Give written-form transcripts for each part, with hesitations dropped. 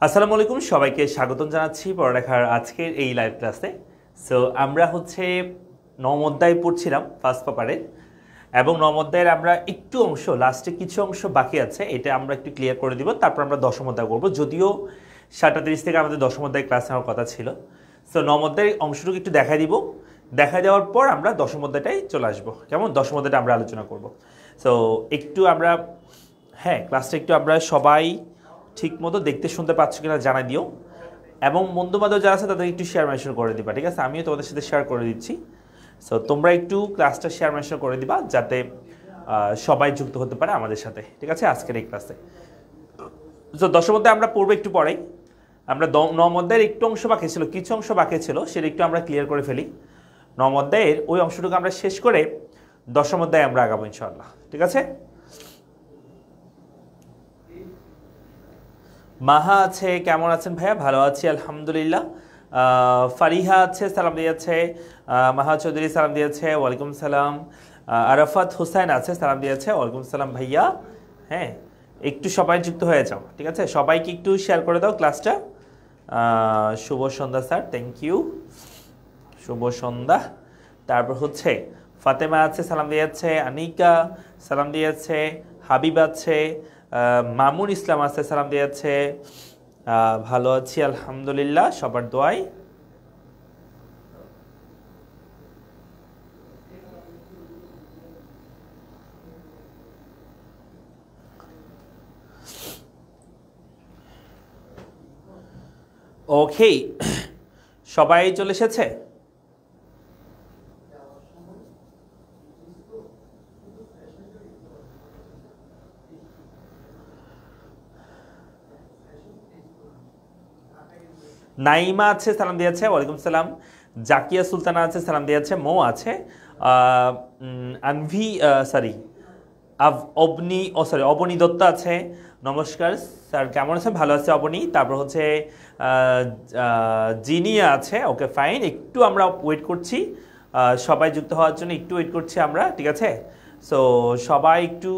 আসসালামু আলাইকুম সবাইকে স্বাগতম জানাচ্ছি পড়ালেখার আজকের এই লাইভ ক্লাসে। সো আমরা নবম অধ্যায় পড়ছিলাম ফার্স্ট পেপারে, এবং নবম অধ্যায়ের আমরা একটু অংশ লাস্টে কিছু অংশ বাকি আছে, এটা আমরা একটু ক্লিয়ার করে দিব, তারপর আমরা দশম অধ্যায় করবো। যদিও 7:30 থেকে আমাদের দশম অধ্যায় ক্লাস নেওয়ার কথা ছিল। সো নবম অধ্যায়ের অংশটুকু একটু দেখা দিব, দেখা দেওয়ার পর আমরা দশম অধ্যায়টাই চলে আসবো। কেমন? দশম অধ্যায়টা আমরা আলোচনা করব। সো একটু আমরা ক্লাসটা একটু আমরা সবাই ঠিক মতো দেখতে শুনতে পাচ্ছ কিনা জানাই দিও, এবং বন্ধু বান্ধব যারা আছে তাদের একটু শেয়ার মেনশন করে দিবা, ঠিক আছে? আমিও তোমাদের সাথে শেয়ার করে দিচ্ছি। সো তোমরা একটু ক্লাসটা শেয়ার মেনশন করে দিবা যাতে সবাই যুক্ত হতে পারে আমাদের সাথে, ঠিক আছে, আজকের এই ক্লাসে। সো দশম অধ্যায় আমরা পড়বো একটু পরেই। আমরা নবম অধ্যায়ের একটু অংশ বাকি ছিল, কিছু অংশ বাকি ছিল, সেটা একটু আমরা ক্লিয়ার করে ফেলি। নবম অধ্যায়ের ওই অংশটুকু আমরা শেষ করে দশম অধ্যায়ে আমরা আগাবো ইনশাআল্লাহ, ঠিক আছে? মাহা আছে, কেমন আছেন ভাইয়া? ভালো আছি আলহামদুলিল্লাহ। ফারিহা আছে, সালাম দিয়েছে। মাহা চৌধুরী সালাম দিয়েছে, ওয়ালাইকুম সালাম। আরাফাত হুসাইন আছে, সালাম দিয়েছে, ওয়ালাইকুম সালাম ভাইয়া। হ্যাঁ, একটু সবাই যুক্ত হয়ে যাও, ঠিক আছে? সবাইকে একটু শেয়ার করে দাও ক্লাসটা। শুভ সন্ধ্যা স্যার, থ্যাংক ইউ, শুভ সন্ধ্যা। তারপর ফাতেমা আছে, সালাম দিয়েছে। আনিকা সালাম দিয়েছে। হাবিব আছে। মামুন ইসলাম আছে, সালাম দিয়েছে। ভালো আছি আলহামদুলিল্লাহ, সবার দোয়াই। ওকে, সবাই চলে এসেছে? নাইমা আছে, সালাম দিয়েছে, ওয়ালাইকুম সালাম। জাকিয়া সুলতানা আছে, সালাম দিয়েছে। মো আছে। আনভি অবনী দত্ত আছে, নমস্কার স্যার, কেমন আছে? ভালো আছে অবনী। তারপর জিনিয়া আছে, ওকে ফাইন। একটু আমরা ওয়েট করছি, সবাই যুক্ত হওয়ার জন্য একটু ওয়েট করছি আমরা, ঠিক আছে? সো সবাই একটু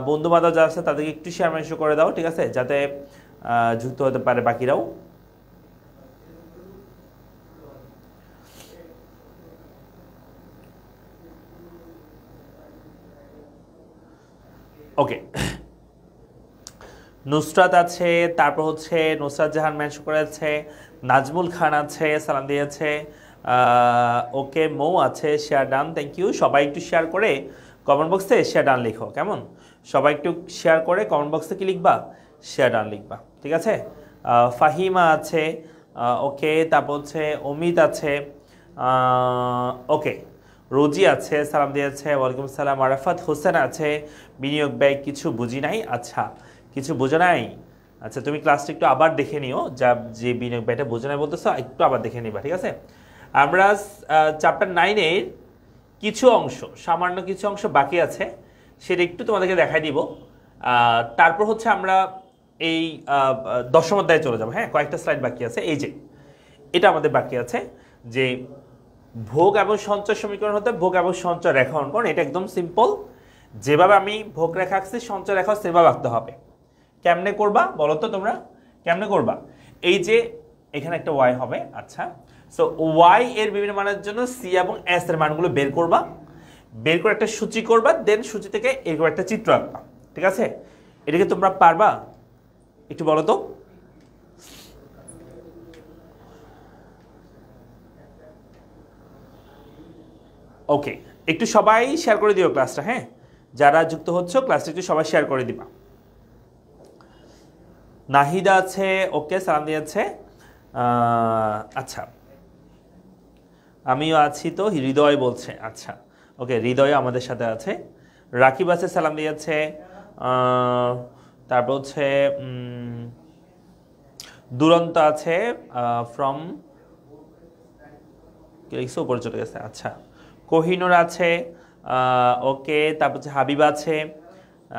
বন্ধু বান্ধব যারা আছে তাদেরকে একটু শেয়ার মেনশন করে দাও, ঠিক আছে, যাতে যুক্ত হতে পারে বাকিরাও। ওকে, নুসরাত আছে, তারপর নুসরাত জাহান মেনশন করেছে। নাজমুল খান আছে, সালাম দিয়েছে। ওকে, মৌ আছে, শেয়ার ডান, থ্যাংক ইউ। সবাই একটু শেয়ার করে কমেন্ট বক্সে শেয়ার ডান লিখো, কেমন? সবাই একটু শেয়ার করে কমেন্ট বক্সে কি লিখবা? শেয়ার ডান লিখবা, ঠিক আছে? ফাহিমা আছে, ওকে। তারপর অমিত আছে, ওকে। রোজি আছে, সালাম দিয়েছে, ওয়ালাইকুম সালাম। আরাফাত হোসেন আছে, বিনিয়োগ ব্যয় কিছু বুঝি নাই। আচ্ছা, কিছু বোঝো নাই? আচ্ছা, তুমি ক্লাসটা একটু আবার দেখে নিও, যে বিনিয়োগ ব্যয়টা বোঝো নাই বলতেছো, একটু আবার দেখে নিবা, ঠিক আছে? আমরা চ্যাপ্টার 9-এর কিছু অংশ, সামান্য কিছু অংশ বাকি আছে, সেটা একটু তোমাদেরকে দেখাই দিব। তারপর আমরা এই দশম অধ্যায়ে চলে যাবো। হ্যাঁ, কয়েকটা স্লাইড বাকি আছে। এই যে এটা আমাদের বাকি আছে, যে ভোগ এবং সঞ্চয় সমীকরণ হতে ভোগ এবং সঞ্চয় রেখা অঙ্কন। এটা একদম সিম্পল, যেভাবে আমি ভোগ রেখা আঁকছি সঞ্চয় রেখা সেভাবে আঁকতে হবে। কেমনে করবা বলো তো তোমরা? কেমনে করবা? এই যে এখানে একটা ওয়াই হবে, আচ্ছা। সো ওয়াই এর বিভিন্ন মানের জন্য সি এবং এস এর মানগুলো বের করবা, বের করে একটা সূচি করবা, দেন সূচি থেকে এরকম একটা চিত্র আঁকবা, ঠিক আছে? এটাকে তোমরা পারবা? একটু বলো তো। ওকে, একটু সবাই শেয়ার করে দিও ক্লাসটা। হ্যাঁ, যারা যুক্ত হচ্ছ ক্লাসটা একটু সবাই শেয়ার করে দিবা। নাহিদা আছে, ওকে, সালাম দিয়েছে। আচ্ছা, আমিও আছি তো, হৃদয় বলছে। আচ্ছা, ওকে, হৃদয় আমাদের সাথে আছে। রাকিব আছে, সালাম দিয়েছে। তারপর দুরন্ত আছে, ফ্রম উপরে চলে গেছে। আচ্ছা, কোহিনুর আছে, ওকে। তারপর হাবিব আছে।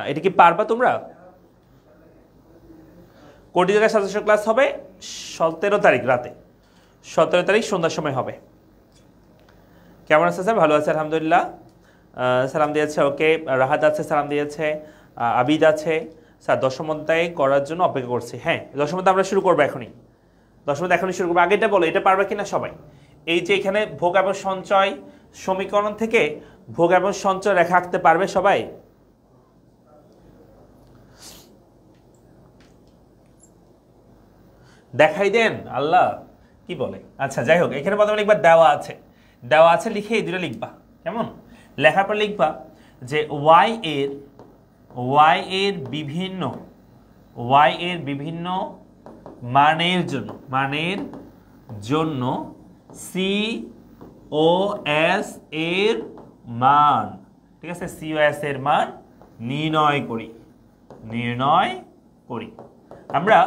এটা কি পারবা তোমরা? কোটি জায়গায় সাজেশন ক্লাস হবে 17 তারিখ রাতে, 17 তারিখ সন্ধ্যার সময় হবে। কেমন আছে স্যার? ভালো আছে আলহামদুলিল্লাহ, সালাম দিয়েছে। ওকে, রাহাত আছে, সালাম দিয়েছে। আবিদ আছে, স্যার দশম অধ্যায় করার জন্য অপেক্ষা করছি। হ্যাঁ, দশম অধ্যায় আমরা শুরু করবো এখনই। দশম অধ্যায় এখনই শুরু করবো। আগে এটা বলো, এটা পারবে কিনা সবাই? এই যে এখানে ভোগ এবং সঞ্চয় সমীকরণ থেকে ভোগ এবং সঞ্চয় রেখা আঁকতে পারবে সবাই? দেখাই দেন আল্লাহ কি বলে। আচ্ছা যাই হোক, এখানে প্রথমে লিখবা দেওয়া আছে লিখে এই দুটো লিখবা। কেমন? লেখার পর লিখবা যে y এর বিভিন্ন মানের জন্য COS এর মান, ঠিক আছে, COS এর মান নির্ণয় করি। আমরা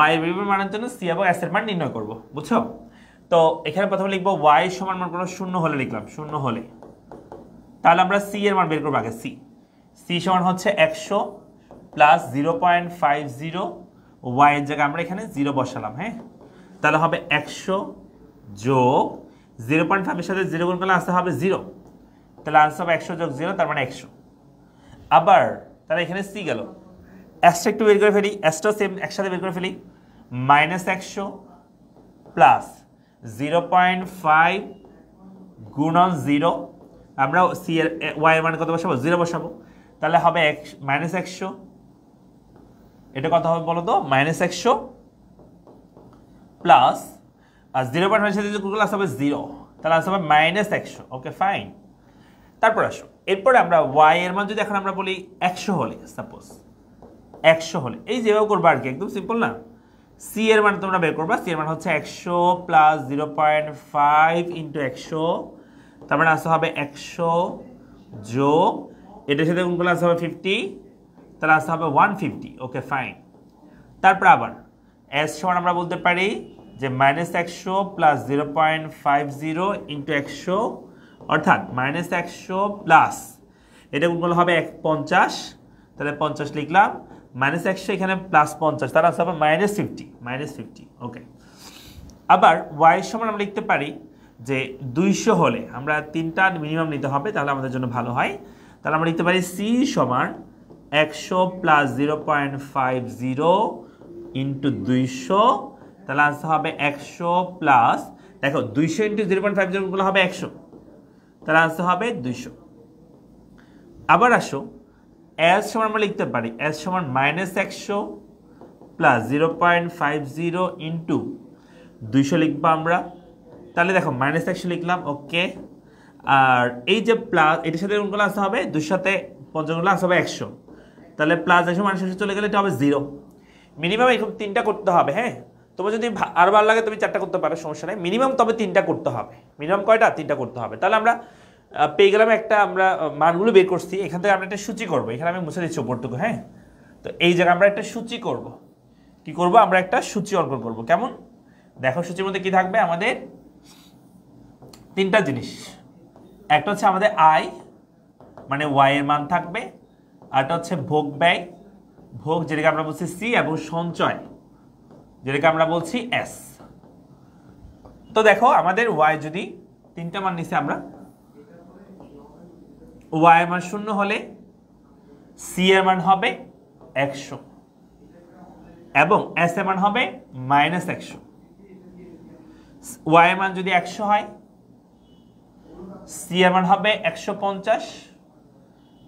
y এর বিভিন্ন মানের জন্য C এবং S এর মান নির্ণয় করব, বুঝছো? তো এখানে প্রথমে লিখবো y সমান মনে করো 0 হলে লিখলাম, 0 হলে তাহলে আমরা C এর মান বের করব। আগে C সমান হচ্ছে 100 প্লাস 0.50, y এর জায়গায় আমরা এখানে 0 বসালাম। হ্যাঁ, তাহলে হবে 100 যোগ 0.5 এর সাথে 0 গুণ করলে আসতে হবে 0, তাহলে আনসার হবে 100 যোগ 0, তার মানে 100। আবার তাহলে এখানে C গেল, এসটা একটু বের করে ফেলি, এসটা সেম একসাথে বের করে ফেলি, -100 প্লাস 0.5 গুণন 0, আমরা C এর y এর মান কত বসাবো? 0 বসাবো, তাহলে হবে -100, এটা কত হবে বলো তো? -100 প্লাস 0.5 সাথে গুণ করলে আসবে 0, তাহলে আসবে -100। Okay fine. তারপর আসো, এরপরে আমরা y এর মান যদি এখন আমরা বলি 100 হলে, সাপোজ 100 হলে, এই যেভাবে করবা আর কি, একদম সিম্পল না? C এর মান তোমরা বের করবা, C এর মান হচ্ছে 100 প্লাস 0.5 ইন্টু 100, তার মানে আসতে হবে 100 যোগ এটার সাথে গুণ করলে আসতে হবে 50, তাহলে আসতে হবে 150। Okay fine. তারপর আবার S সমান আমরা বলতে পারি যে -100 প্লাস 0.50 ইন্টু 100, অর্থাৎ -100 প্লাস এটা গুণ করলে হবে 50, তাহলে 50 লিখলাম, -100 এখানে প্লাস 50, তার আসতে হবে -50। ওকে। আবার y সমান আমরা লিখতে পারি যে 200 হলে, আমরা 3টা মিনিমাম নিতে হবে তাহলে আমাদের জন্য ভালো হয়, তাহলে আমরা লিখতে পারি C সমান 100 প্লাস 0.50 ইন্টু 200, তাহলে আসতে হবে 100 প্লাস, দেখো 200 ইন্টু 0.50 গুলো হবে 100, তাহলে আসতে হবে 200। আবার আসো S সমান আমরা লিখতে পারি S সমান -100 প্লাস 0.50 ইন্টু 200 লিখবো আমরা, তাহলে দেখো -100 লিখলাম। ওকে, আর এই যে প্লাস এটার সাথে গুণ করলে আসতে হবে 200 সাথে 50 গুণ আসতে হবে 100, তাহলে প্লাস 100 -100 চলে গেলে এটা হবে 0। মিনিমাম এরকম 3টা করতে হবে। হ্যাঁ, তোমার যদি আর ভালো লাগে তুমি 4টা করতে পারো, সমস্যা নেই, মিনিমাম তবে 3টা করতে হবে। মিনিমাম কয়টা? 3টা করতে হবে। তাহলে আমরা পেয়ে গেলাম একটা, আমরা মানগুলো বের করছি, এখান থেকে আমরা একটা সূচি করবো। এখানে আমি মুছে দিচ্ছি উপরটুকু। হ্যাঁ, তো এই জায়গায় আমরা একটা সূচি করব। কি করব? আমরা একটা সূচি অঙ্কন করব। কেমন? দেখো সূচির মধ্যে কি থাকবে আমাদের? 3টা জিনিস। একটা হচ্ছে আমাদের আয় মানে y এর মান থাকবে, আরটা হচ্ছে ভোগ ব্যয়, ভোগ যেটাকে আমরা বলছি C, এবং সঞ্চয় যেটাকে আমরা বলছি S। তো দেখো আমাদের y যদি 3টা মান নিছি আমরা, y এর মান 0 হলে C এর মান হবে 100 এবং S এর মান হবে -100। y এর মান যদি 100 হয়, C এর মান হবে 150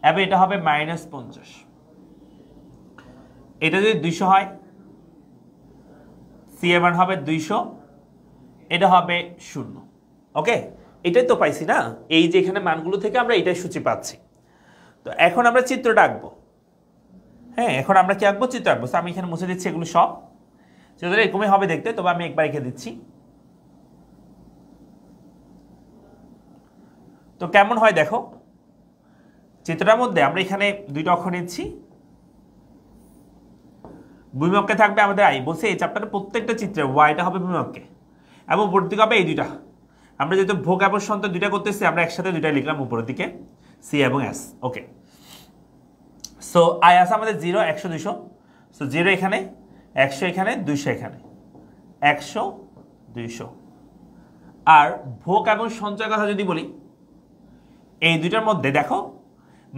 এবং এটা হবে -50। এটা যদি 200 হয়, C এর মান হবে 200, এটা হবে 0। ওকে, এটাই তো পাইছি না? এই যে এখানে মানগুলো থেকে আমরা এটাই সূচি পাচ্ছি। তো এখন আমরা চিত্রটা আঁকবো। হ্যাঁ, এখন আমরা কি আঁকবো? চিত্র আঁকবো। আমি এখানে মুছে দিচ্ছি এগুলো সব, চিত্রটা এরকমই হবে দেখতে, তবে আমি একবার এঁকে দিচ্ছি। তো কেমন হয় দেখো চিত্রটার মধ্যে। আমরা এখানে 2টা অক্ষ নিচ্ছি, ভূমিমধ্যে থাকবে আমাদের আই। বলছে এই চ্যাপ্টারে প্রত্যেকটা চিত্রে ওয়াইটা হবে ভূমিমধ্যে এবং উপরের দিকে হবে এই 2টা। আমরা যেহেতু ভোগ এবং সঞ্চয় 2টা করতেছি, আমরা একসাথে 2টা লিখলাম উপরের দিকে, C এবং S। ওকে, সো আই আছে আমাদের 0, 100, 200। সো 0 এখানে, 100 এখানে, 200 এখানে, 100, 200। আর ভোগ এবং সঞ্চয়ের কথা যদি বলি, এই 2টার মধ্যে দেখো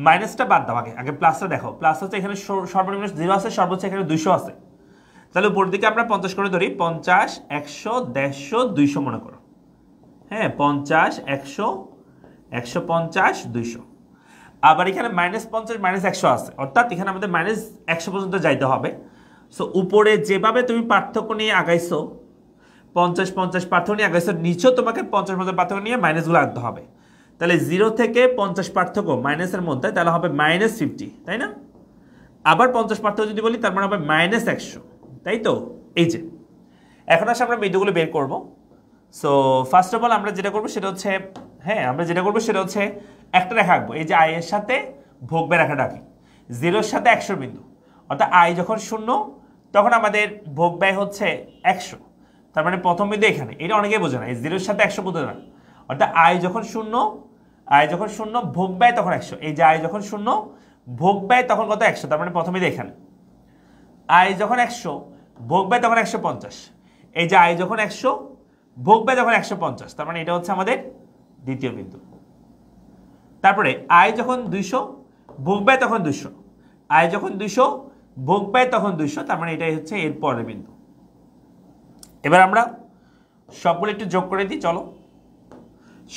মাইনাসটা বাদ দাও, আগে আগে প্লাসটা দেখো। প্লাস হচ্ছে এখানে সর্বনিম্ন 0 আছে, সর্বোচ্চ এখানে 200 আছে। তাহলে উপর দিকে আমরা 50 করে ধরি, 50, 100, 150, 200 মনে করো। হ্যাঁ, 50, 100, 150, 200। আবার এখানে -50, -100 আছে, অর্থাৎ এখানে আমাদের -100 পর্যন্ত যাইতে হবে। সো উপরে যেভাবে তুমি পার্থক্য নিয়ে আগাইছো, 50, 50 পার্থক্য নিয়ে আগাইছো, নিচেও তোমাকে 50, 50 পার্থক্য নিয়ে মাইনাসগুলো আনতে হবে। তাহলে 0 থেকে 50 পার্থক্য মাইনাসের মধ্যে, তাহলে হবে -50, তাই না? আবার 50 পার্থক্য যদি বলি, তার মানে হবে -100, তাই তো? এই যে এখন আসলে আমরা বিন্দুগুলো বের করব। সো ফার্স্ট অফ অল আমরা যেটা করবো সেটা হচ্ছে, হ্যাঁ আমরা যেটা করবো সেটা হচ্ছে একটা রেখা আঁকবো। এই যে আই এর সাথে ভোগ-ব্যয় রেখাটা আঁকি, 0 এর সাথে 100 বিন্দু, অর্থাৎ আই যখন 0 তখন আমাদের ভোগ-ব্যয় হচ্ছে 100। তার মানে প্রথম বিন্দু এখানে, এটা অনেকেই বোঝে না, এই 0 এর সাথে 100 বোঝে না। অর্থাৎ আই যখন 0 ভোগ-ব্যয় তখন 100। এই যে আই যখন 0 ভোগ-ব্যয় তখন কত? 100। তার মানে প্রথম বিন্দু এখানে। আই যখন 100 ভোগ-ব্যয় তখন 150। এই যে আই যখন 100 ভোগ-ব্যয় তখন 150। তার মানে এটা হচ্ছে আমাদের দ্বিতীয় বিন্দু। তারপরে আই যখন 200 ভোগ-ব্যয় তখন 200। আই যখন 200 ভোগ-ব্যয় তখন 200। তার মানে এটাই হচ্ছে এর পরের বিন্দু। এবার আমরা সবগুলো একটু যোগ করে দিই, চলো।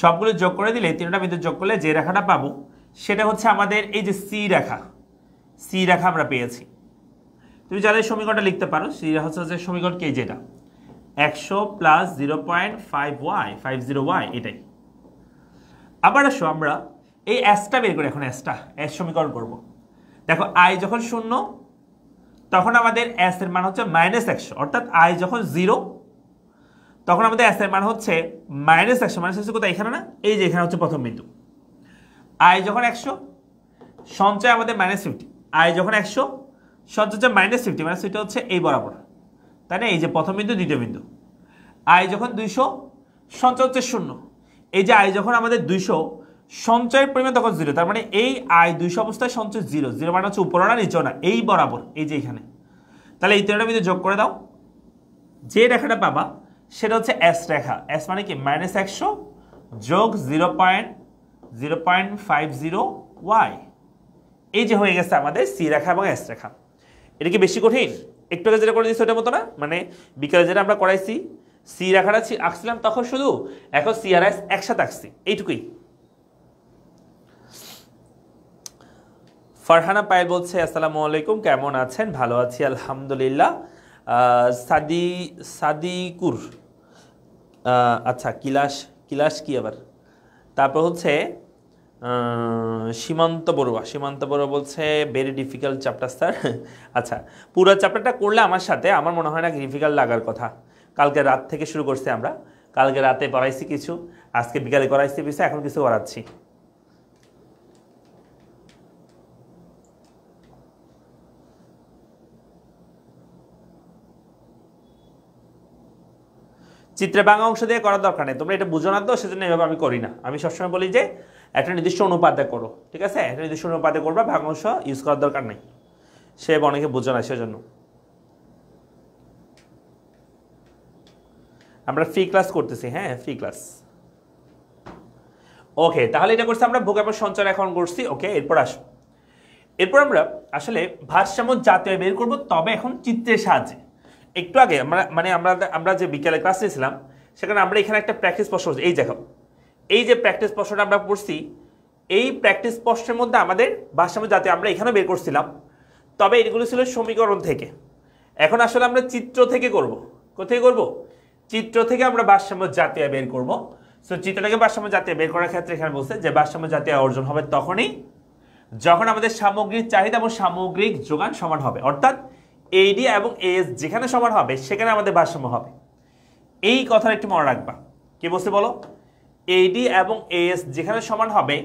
সবগুলো যোগ করে দিলে, তিনটা বিন্দু যোগ করলে যে রেখাটা পাবো সেটা হচ্ছে আমাদের এই যে সি রেখা। সি রেখা আমরা পেয়েছি। তুমি চাইলে সমীকরণটা লিখতে পারো। সি রেখা হচ্ছে সমীকরণ কে, যেটা 100 + 0.5y 50y, এটাই। আবার আসো আমরা এই এসটা বের করি। এখন এস সমীকরণ করব। দেখো আই যখন 0 তখন আমাদের এস এর মান হচ্ছে -100, অর্থাৎ আই যখন 0 তখন আমাদের এস এর মান হচ্ছে -100। -100 কোথায়? এখানে না? এই যে এখানে হচ্ছে প্রথম বিন্দু। আই যখন 100 সঞ্চয় আমাদের -50। আই যখন 100 সঞ্চয় হচ্ছে -50, -50 হচ্ছে এই বরাবর, তাই না? এই যে প্রথম বিন্দু, দ্বিতীয় বিন্দু। আই যখন 200 সঞ্চয় হচ্ছে 0। এই যে আই যখন আমাদের 200 সঞ্চয়ের পরিমাণ তখন 0। তার মানে এই আই 200 অবস্থায় সঞ্চয় 0। 0 মানে হচ্ছে উপরও না নিচেও না, এই বরাবর, এই যে এখানে। তাহলে এই তিনটা বিন্দু যোগ করে দাও, যে রেখাটা পাবা সেটা হচ্ছে এস রেখা। এস মানে কি? -100 যোগ 0.50y। এই যে হয়ে গেছে আমাদের সি রেখা এবং এস রেখা। এটা কি বেশি কঠিন? একটু আগে যেটা করে দিচ্ছি ওটার মতো না? মানে বিকালে যেটা আমরা করাইছি, সি রেখাটা আঁকছিলাম তখন শুধু, এখন সি আর এস একসাথে আঁকছি, এইটুকুই। ফারহানা পায়েল বলছে, আসসালামু আলাইকুম, কেমন আছেন? ভালো আছি আলহামদুলিল্লাহ। সাদিকুর, আচ্ছা কিলাস কি আবার? তারপর হচ্ছে সীমান্ত বড়ুয়া বলছে ভেরি ডিফিকাল্ট চ্যাপ্টার স্যার। আচ্ছা, পুরো চ্যাপ্টারটা করলে আমার সাথে আমার মনে হয় না ডিফিকাল্ট লাগার কথা। কালকে রাত থেকে শুরু করছি আমরা, কালকে রাতে পড়াইছি কিছু, আজকে বিকালে করাইছি কিছু, এখন কিছু করাচ্ছি। চিত্রে ভাঙা অংশ দিয়ে করার দরকার নেই, তোমরা এটা বুঝো না তো, সেজন্য এভাবে আমি করি না। আমি সবসময় বলি যে একটা নির্দিষ্ট অনুপাতে করো, ঠিক আছে? একটা নির্দিষ্ট অনুপাতে করবা, ভাঙা অংশ ইউজ করার দরকার নেই। সে অনেকে বুঝো না, সেজন্য আমরা ফ্রি ক্লাস করতেছি। হ্যাঁ, ফ্রি ক্লাস। ওকে, তাহলে এটা করছি আমরা, ভোগ এবং সঞ্চয় এখন করছি। ওকে, এরপর আসো। এরপর আমরা আসলে ভারসাম্য জাতীয় বের করব, তবে এখন চিত্রের সাহায্যে। একটু আগে আমরা যে বিকেলে ক্লাস নিয়েছিলাম, সেখানে আমরা এখানে একটা প্র্যাকটিস প্রশ্ন, এই দেখো, এই যে প্র্যাকটিস প্রশ্নটা আমরা পড়ছি, এই প্র্যাকটিস প্রশ্নের মধ্যে আমাদের ভারসাম্য জাতীয় আমরা এখানে বের করছিলাম, তবে এগুলো ছিল সমীকরণ থেকে। এখন আসলে আমরা চিত্র থেকে করব। কোথায় করব? চিত্র থেকে আমরা ভারসাম্য জাতীয় বের করব। সো চিত্র থেকে ভারসাম্য জাতীয় বের করার ক্ষেত্রে এখানে বলছে যে ভারসাম্য জাতীয় অর্জন হবে তখনই যখন আমাদের সামগ্রিক চাহিদা এবং সামগ্রিক যোগান সমান হবে, অর্থাৎ এডি এবং এস যেখানে সমান হবে সেখানে আমাদের ভারসাম্য হবে। এই কথাটা একটু মনে রাখবা। কি বলছে বলো? এডি এবং এস যেখানে সমান হবে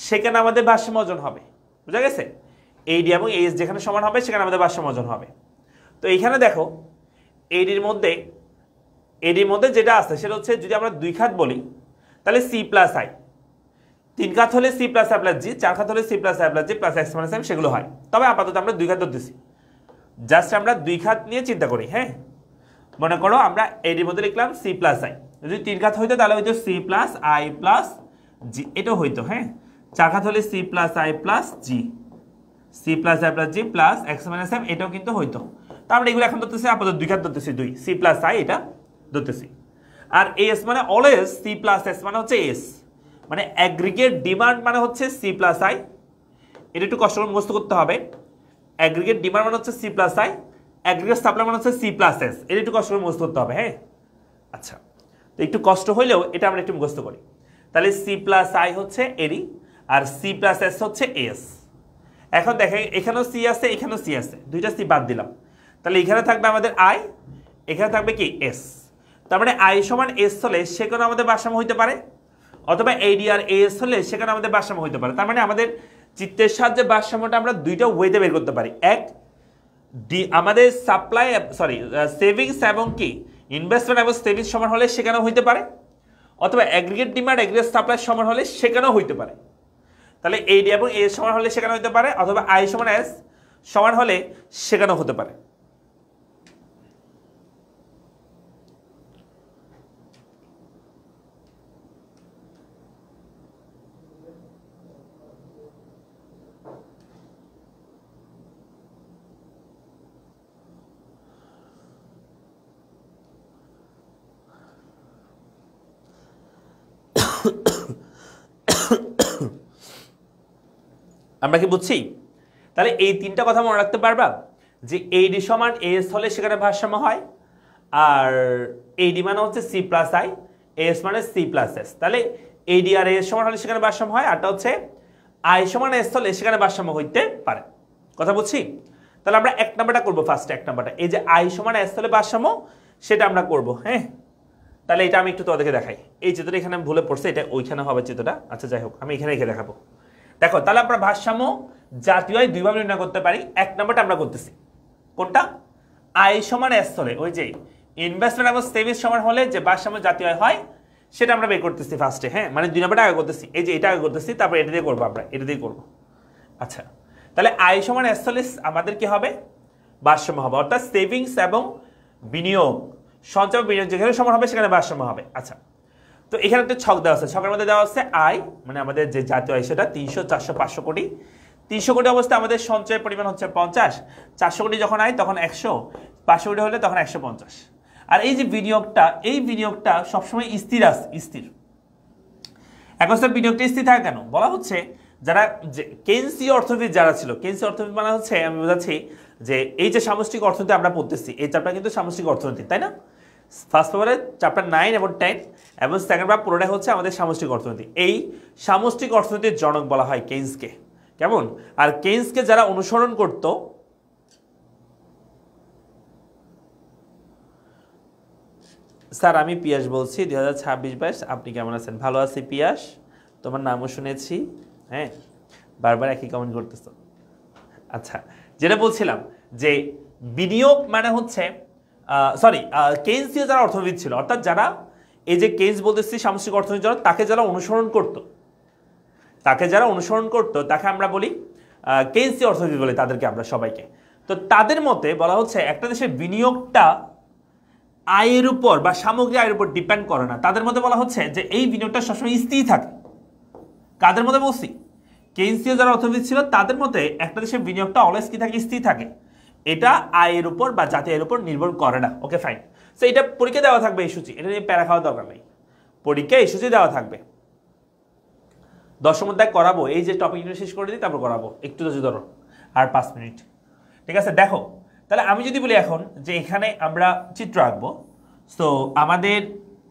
সেখানে আমাদের ভারসাম্য অর্জন হবে। বুঝা গেছে? এডি এবং এস যেখানে সমান হবে সেখানে আমাদের ভারসাম্য অর্জন হবে। তো এখানে দেখো, এডির মধ্যে যেটা আছে সেটা হচ্ছে, যদি আমরা 2 খাত বলি তাহলে সি প্লাস আই, 3 খাত হলে C plus I plus G, 4 খাত হলে C plus I plus G plus X minus M, সেগুলো হয়। তবে আপাতত আমরা 2 খাত ধরতেছি, জাস্ট আমরা 2 খাত নিয়ে চিন্তা করি। হ্যাঁ, মনে করো আমরা এডির মধ্যে লিখলাম সি প্লাস আই, যদি 3 খাত হইতো তাহলে হইতো সি প্লাস আই প্লাস জি, এটাও হইতো। হ্যাঁ, 4 ঘাত হলে c plus i plus g, c plus i plus g plus x minus m, এটাও কিন্তু হইতো। তো আমরা এগুলো এখন ধরতেছি আপাতত 2 ঘাত ধরতেছি, 2 c প্লাস i এটা ধরতেছি। আর s মানে অলওয়েজ c প্লাস s মানে হচ্ছে s, মানে অ্যাগ্রিগেট ডিমান্ড মানে হচ্ছে c প্লাস i। এটা একটু কষ্ট করে মুখস্থ করতে হবে। অ্যাগ্রিগেট ডিমান্ড মানে হচ্ছে c plus i, aggregate supply মানে হচ্ছে c প্লাস s। এটা একটু কষ্ট করে মুখস্থ করতে হবে, হ্যাঁ। আচ্ছা, তো একটু কষ্ট হইলেও এটা আমরা একটু মুখস্থ করি। তাহলে c প্লাস i হচ্ছে এরই, আর c প্লাস s হচ্ছে s। এখন দেখেন এখানেও c আছে, এখানেও c আছে, দুইটা c বাদ দিলাম। তাহলে এখানে থাকবে আমাদের i, এখানে থাকবে কি s। তার মানে i সমান s হলে সেখানে আমাদের ভারসাম্য হইতে পারে, অথবা ad আর as হলে সেখানে আমাদের ভারসাম্য হইতে পারে। তার মানে আমাদের চিত্রের সাহায্যে ভারসাম্যটা আমরা দুইটা ওয়েতে বের করতে পারি। এক, আমাদের সাপ্লাই সরি সেভিংস এবং কি ইনভেস্টমেন্ট এবং সেভিংস সমান হলে সেখানেও হইতে পারে, অথবা অ্যাগ্রিগেট ডিমান্ড অ্যাগ্রিগেট সাপ্লাই সমান হলে সেখানেও হইতে পারে। তাহলে ad এবং as সমান হলে সেখানে হতে পারে, অথবা i সমান s সমান হলে সেখানেও হতে পারে। আমরা কি বুঝছি? তাহলে এই তিনটা কথা মনে রাখতে পারবা যে ad সমান as হলে সেখানে ভারসাম্য হয়, আর ad মানে হচ্ছে c প্লাস i, as মানে c প্লাস s। তাহলে ad আর as সমান হলে সেখানে ভারসাম্য হয়, আরটা হচ্ছে i সমান s হলে সেখানে ভারসাম্য হইতে পারে। কথা বুঝছি? তাহলে আমরা এক নাম্বারটা করবো ফার্স্টে, এক নাম্বারটা এই যে i সমান s হলে ভারসাম্য সেটা আমরা করব, হ্যাঁ। তাহলে এটা আমি একটু তোদেরকে দেখাই। এই চিত্রটা এখানে ভুলে পড়ছে, এটা ওইখানে হবে চিত্রটা। আচ্ছা যাই হোক, আমি এখানে রেখে দেখাবো। দেখো, তাহলে আমরা ভারসাম্য জাতীয় আয় দুইভাবে নির্ণয় করতে পারি। এক নাম্বারটা আমরা করতেছি কোনটা, আই সমান এস হলে, ওই যে ইনভেস্টমেন্ট এবং সেভিংস সমান হলে যে ভারসাম্য জাতীয় আয় হয় সেটা আমরা বের করতেছি ফার্স্টে, হ্যাঁ। মানে দুই নাম্বারটা আগে করতেছি, এই যে এটা আগে করতেছি, তারপর এটা দিয়ে করবো, আমরা এটা দিয়ে করবো। আচ্ছা, তাহলে আই সমান এস হলে আমাদের কি হবে, ভারসাম্য হবে, অর্থাৎ সেভিংস এবং বিনিয়োগ, সঞ্চয় বিনিয়োগ যেখানে সমান হবে সেখানে ভারসাম্য হবে। আচ্ছা, তো এখানে একটা ছক দেওয়া আছে, ছকের মধ্যে দেওয়া আছে আয় মানে আমাদের যে জাতীয় আয় সেটা 300, 400, 500 কোটি। 300 কোটি অবস্থায় আমাদের সঞ্চয়ের পরিমাণ হচ্ছে 50, 400 কোটি যখন আয় তখন 100, 500 কোটি হলে তখন 150। আর এই যে বিনিয়োগটা, এই বিনিয়োগটা সবসময় স্থির আছে, স্থির। এখন স্যার বিনিয়োগটা স্থির থাকে কেন? বলা হচ্ছে যারা কেইনসীয় অর্থনীতি যারা ছিল, কেইনসীয় অর্থনীতি মানে হচ্ছে আমি বোঝাচ্ছি যে এই যে সামষ্টিক অর্থনীতি আমরা পড়তেছি, এই চ্যাপ্টার কিন্তু সামষ্টিক অর্থনীতি, তাই না? ফার্স্ট পেপারে চ্যাপ্টার 9 এবং 10 এবং সেকেন্ড পেপার পুরোটাই হচ্ছে আমাদের সামষ্টিক অর্থনীতি। এই সামষ্টিক অর্থনীতির জনক বলা হয় কেইনসকে, কেমন? আর কেইনসকে যারা অনুসরণ করত, স্যার আমি পিয়াস বলছি, 2026-22, আপনি কেমন আছেন? ভালো আছি পিয়াস, তোমার নামও শুনেছি, হ্যাঁ, বারবার একই কমেন্ট করতেছ। আচ্ছা, যেটা বলছিলাম যে বিনিয়োগ মানে হচ্ছে সরি কেইনসীয় যারা অর্থনীতি ছিল, অর্থাৎ যারা এই যে কেইনস বলতেছি সামষ্টিক অর্থনীতি যারা, তাকে যারা অনুসরণ করত, তাকে আমরা বলি কেইনসীয় অর্থনীতি বলি তাদেরকে আমরা সবাইকে। তো তাদের মতে বলা হচ্ছে একটা দেশের বিনিয়োগটা আয়ের উপর বা সামগ্রিক আয়ের উপর ডিপেন্ড করে না। তাদের মতে বলা হচ্ছে যে এই বিনিয়োগটা সবসময় স্থির থাকে। কাদের মতে বলছি? কেইনসীয় যারা অর্থনীতি ছিল তাদের মতে একটা দেশের বিনিয়োগটা অলওয়েজ কি থাকে, স্থির থাকে। এটা আয়ের উপর বা জাতীয় আয়ের উপর নির্ভর করে না। Okay fine. সো এটা পরীক্ষা দেওয়া থাকবে, এই সূচি, এটা নিয়ে প্যারা খাওয়ার দরকার নেই, পরীক্ষা এই সূচি দেওয়া থাকবে। 10 অধ্যায় করাবো, এই যে টপিকটা শেষ করে দিই তারপর করাবো, একটু ধরো আর 5 মিনিট, ঠিক আছে? দেখো, তাহলে আমি যদি বলি এখন যে এখানে আমরা চিত্র আঁকবো, সো আমাদের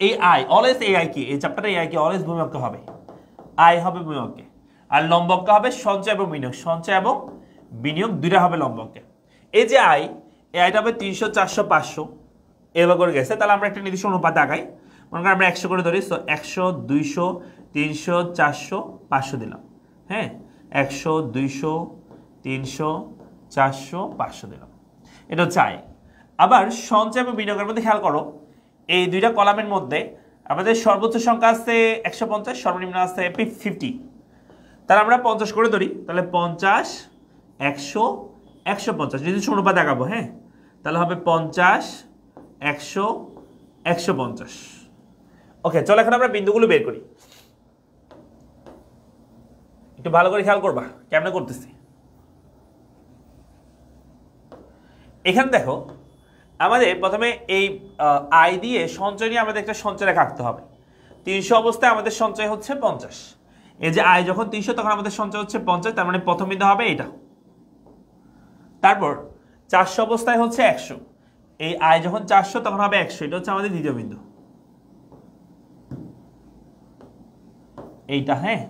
এই আয় অলওয়েজ, এই আয় কি, এই চ্যাপ্টারে এই আয় কি অলওয়েজ ভূমিঅঙ্ক হবে, আয় হবে ভূমিঅঙ্কে, আর লম্বঙ্ক হবে সঞ্চয় এবং বিনিয়োগ, সঞ্চয় এবং বিনিয়োগ দুইটা হবে লম্বঙ্কে। এই যে আয়, এই আয়টা হবে 300, 400, 500 এভাবে করে গেছে। তাহলে আমরা একটা নির্দিষ্ট অনুপাতে আগাই, মনে করি আমরা 100 করে ধরি, সো 100, 200, 300, 400, 500 দিলাম, হ্যাঁ, 100, 200, 300, 400, 500 দিলাম, এটা হচ্ছে আয়। আবার সঞ্চয় এবং বিনিয়োগের মধ্যে খেয়াল করো, এই দুইটা কলামের মধ্যে আমাদের সর্বোচ্চ সংখ্যা আছে 150, সর্বনিম্ন আছে 50। তাহলে আমরা 50 করে ধরি, তাহলে 50, 100, 150 নির্দিষ্ট অনুপাতে আগাবো, হ্যাঁ। তাহলে হবে 50, 100, 150। ওকে, চলো এখন আমরা বিন্দুগুলো বের করি। একটু ভালো করে খেয়াল করবা কেমনে করতেছি। এখানে দেখো আমাদের প্রথমে এই আয় দিয়ে সঞ্চয় নিয়ে আমাদের একটা সঞ্চয় রেখা আঁকতে হবে। 300 অবস্থায় আমাদের সঞ্চয় হচ্ছে 50। এই যে আয় যখন 300 তখন আমাদের সঞ্চয় হচ্ছে 50, তার মানে প্রথম বিন্দু হবে এটা। তারপর 400 অবস্থায় হচ্ছে 100, এই আয় যখন 400 তখন হবে 100, এটা হচ্ছে আমাদের দ্বিতীয় বিন্দু এইটা। হ্যাঁ,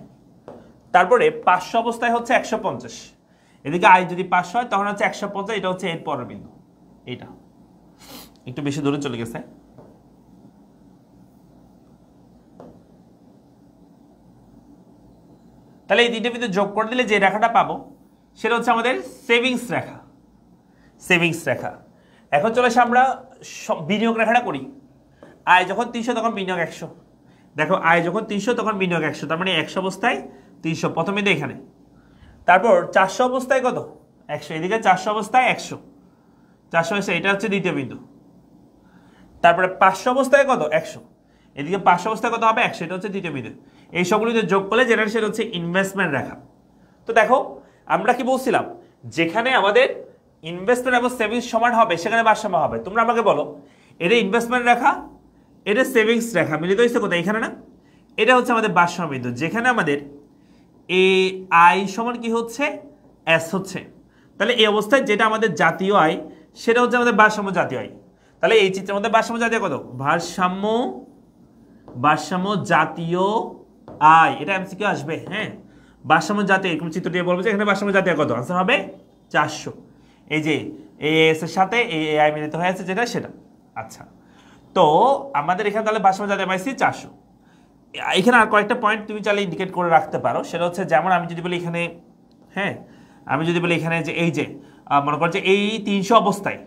তারপরে 500 অবস্থায় হচ্ছে 150, এদিকে আয় যদি 500 হয় তখন হচ্ছে 150, এটা হচ্ছে এর পরের বিন্দু এইটা। একটু বেশি দূরে চলে গেছে। তাহলে এই দুইটা বিন্দু যোগ করে দিলে যে রেখাটা পাবো সেটা হচ্ছে আমাদের সেভিংস রেখা। সেভিংস রেখা। এখন চলে আসে আমরা বিনিয়োগ রেখাটা করি। আয় যখন 300 তখন বিনিয়োগ 100। দেখো আয় যখন 300 তখন বিনিয়োগ 100, তার মানে 100 অবস্থায় 300 প্রথম বিন্দু এখানে। তারপর 400 অবস্থায় কত 100, এদিকে 400 অবস্থায় 100, 400 এসে এটা হচ্ছে দ্বিতীয় বিন্দু। তারপরে 500 অবস্থায় কত 100, এদিকে 500 অবস্থায় কত হবে 100, এটা হচ্ছে দ্বিতীয় বিন্দু। এই সবগুলোতে যোগ করলে যেটা সেটা হচ্ছে ইনভেস্টমেন্ট রেখা। তো দেখো আমরা কি বলছিলাম, যেখানে আমাদের ইনভেস্টমেন্ট এবং সেভিংস সমান হবে সেখানে ভারসাম্য হবে। তোমরা আমাকে বলো এটা ইনভেস্টমেন্ট রেখা, এটা সেভিংস রেখা মিলিত হয়েছে কোথায়, এখানে না? এটা হচ্ছে আমাদের ভারসাম্য বিন্দু, যেখানে আমাদের এ আই সমান কি হচ্ছে এস হচ্ছে। তাহলে এই অবস্থায় যেটা আমাদের জাতীয় আয় সেটা হচ্ছে আমাদের ভারসাম্য জাতীয় আয়। তাহলে এই চিত্রের মধ্যে ভারসাম্য জাতীয় কত, ভারসাম্য জাতীয় আয়, এটা এমসিকিউ আসবে। হ্যাঁ, ভারসাম্য জাতীয় এরকম চিত্র দিয়ে বলবো যে এখানে ভারসাম্য জাতীয় কত, আনসার হবে 400। এই যে এস এর সাথে এই আই মিলিত হয়ে আছে যেটা সেটা। আচ্ছা, তো আমাদের এখানে তাহলে ভারসাম্য জাতীয় পাইছি 400। এখানে আর কয়েকটা পয়েন্ট তুমি চাইলে ইন্ডিকেট করে রাখতে পারো। সেটা হচ্ছে যেমন আমি যদি বলি এখানে, হ্যাঁ আমি যদি বলি এখানে যে এই যে মনে করো যে এই 300 অবস্থায়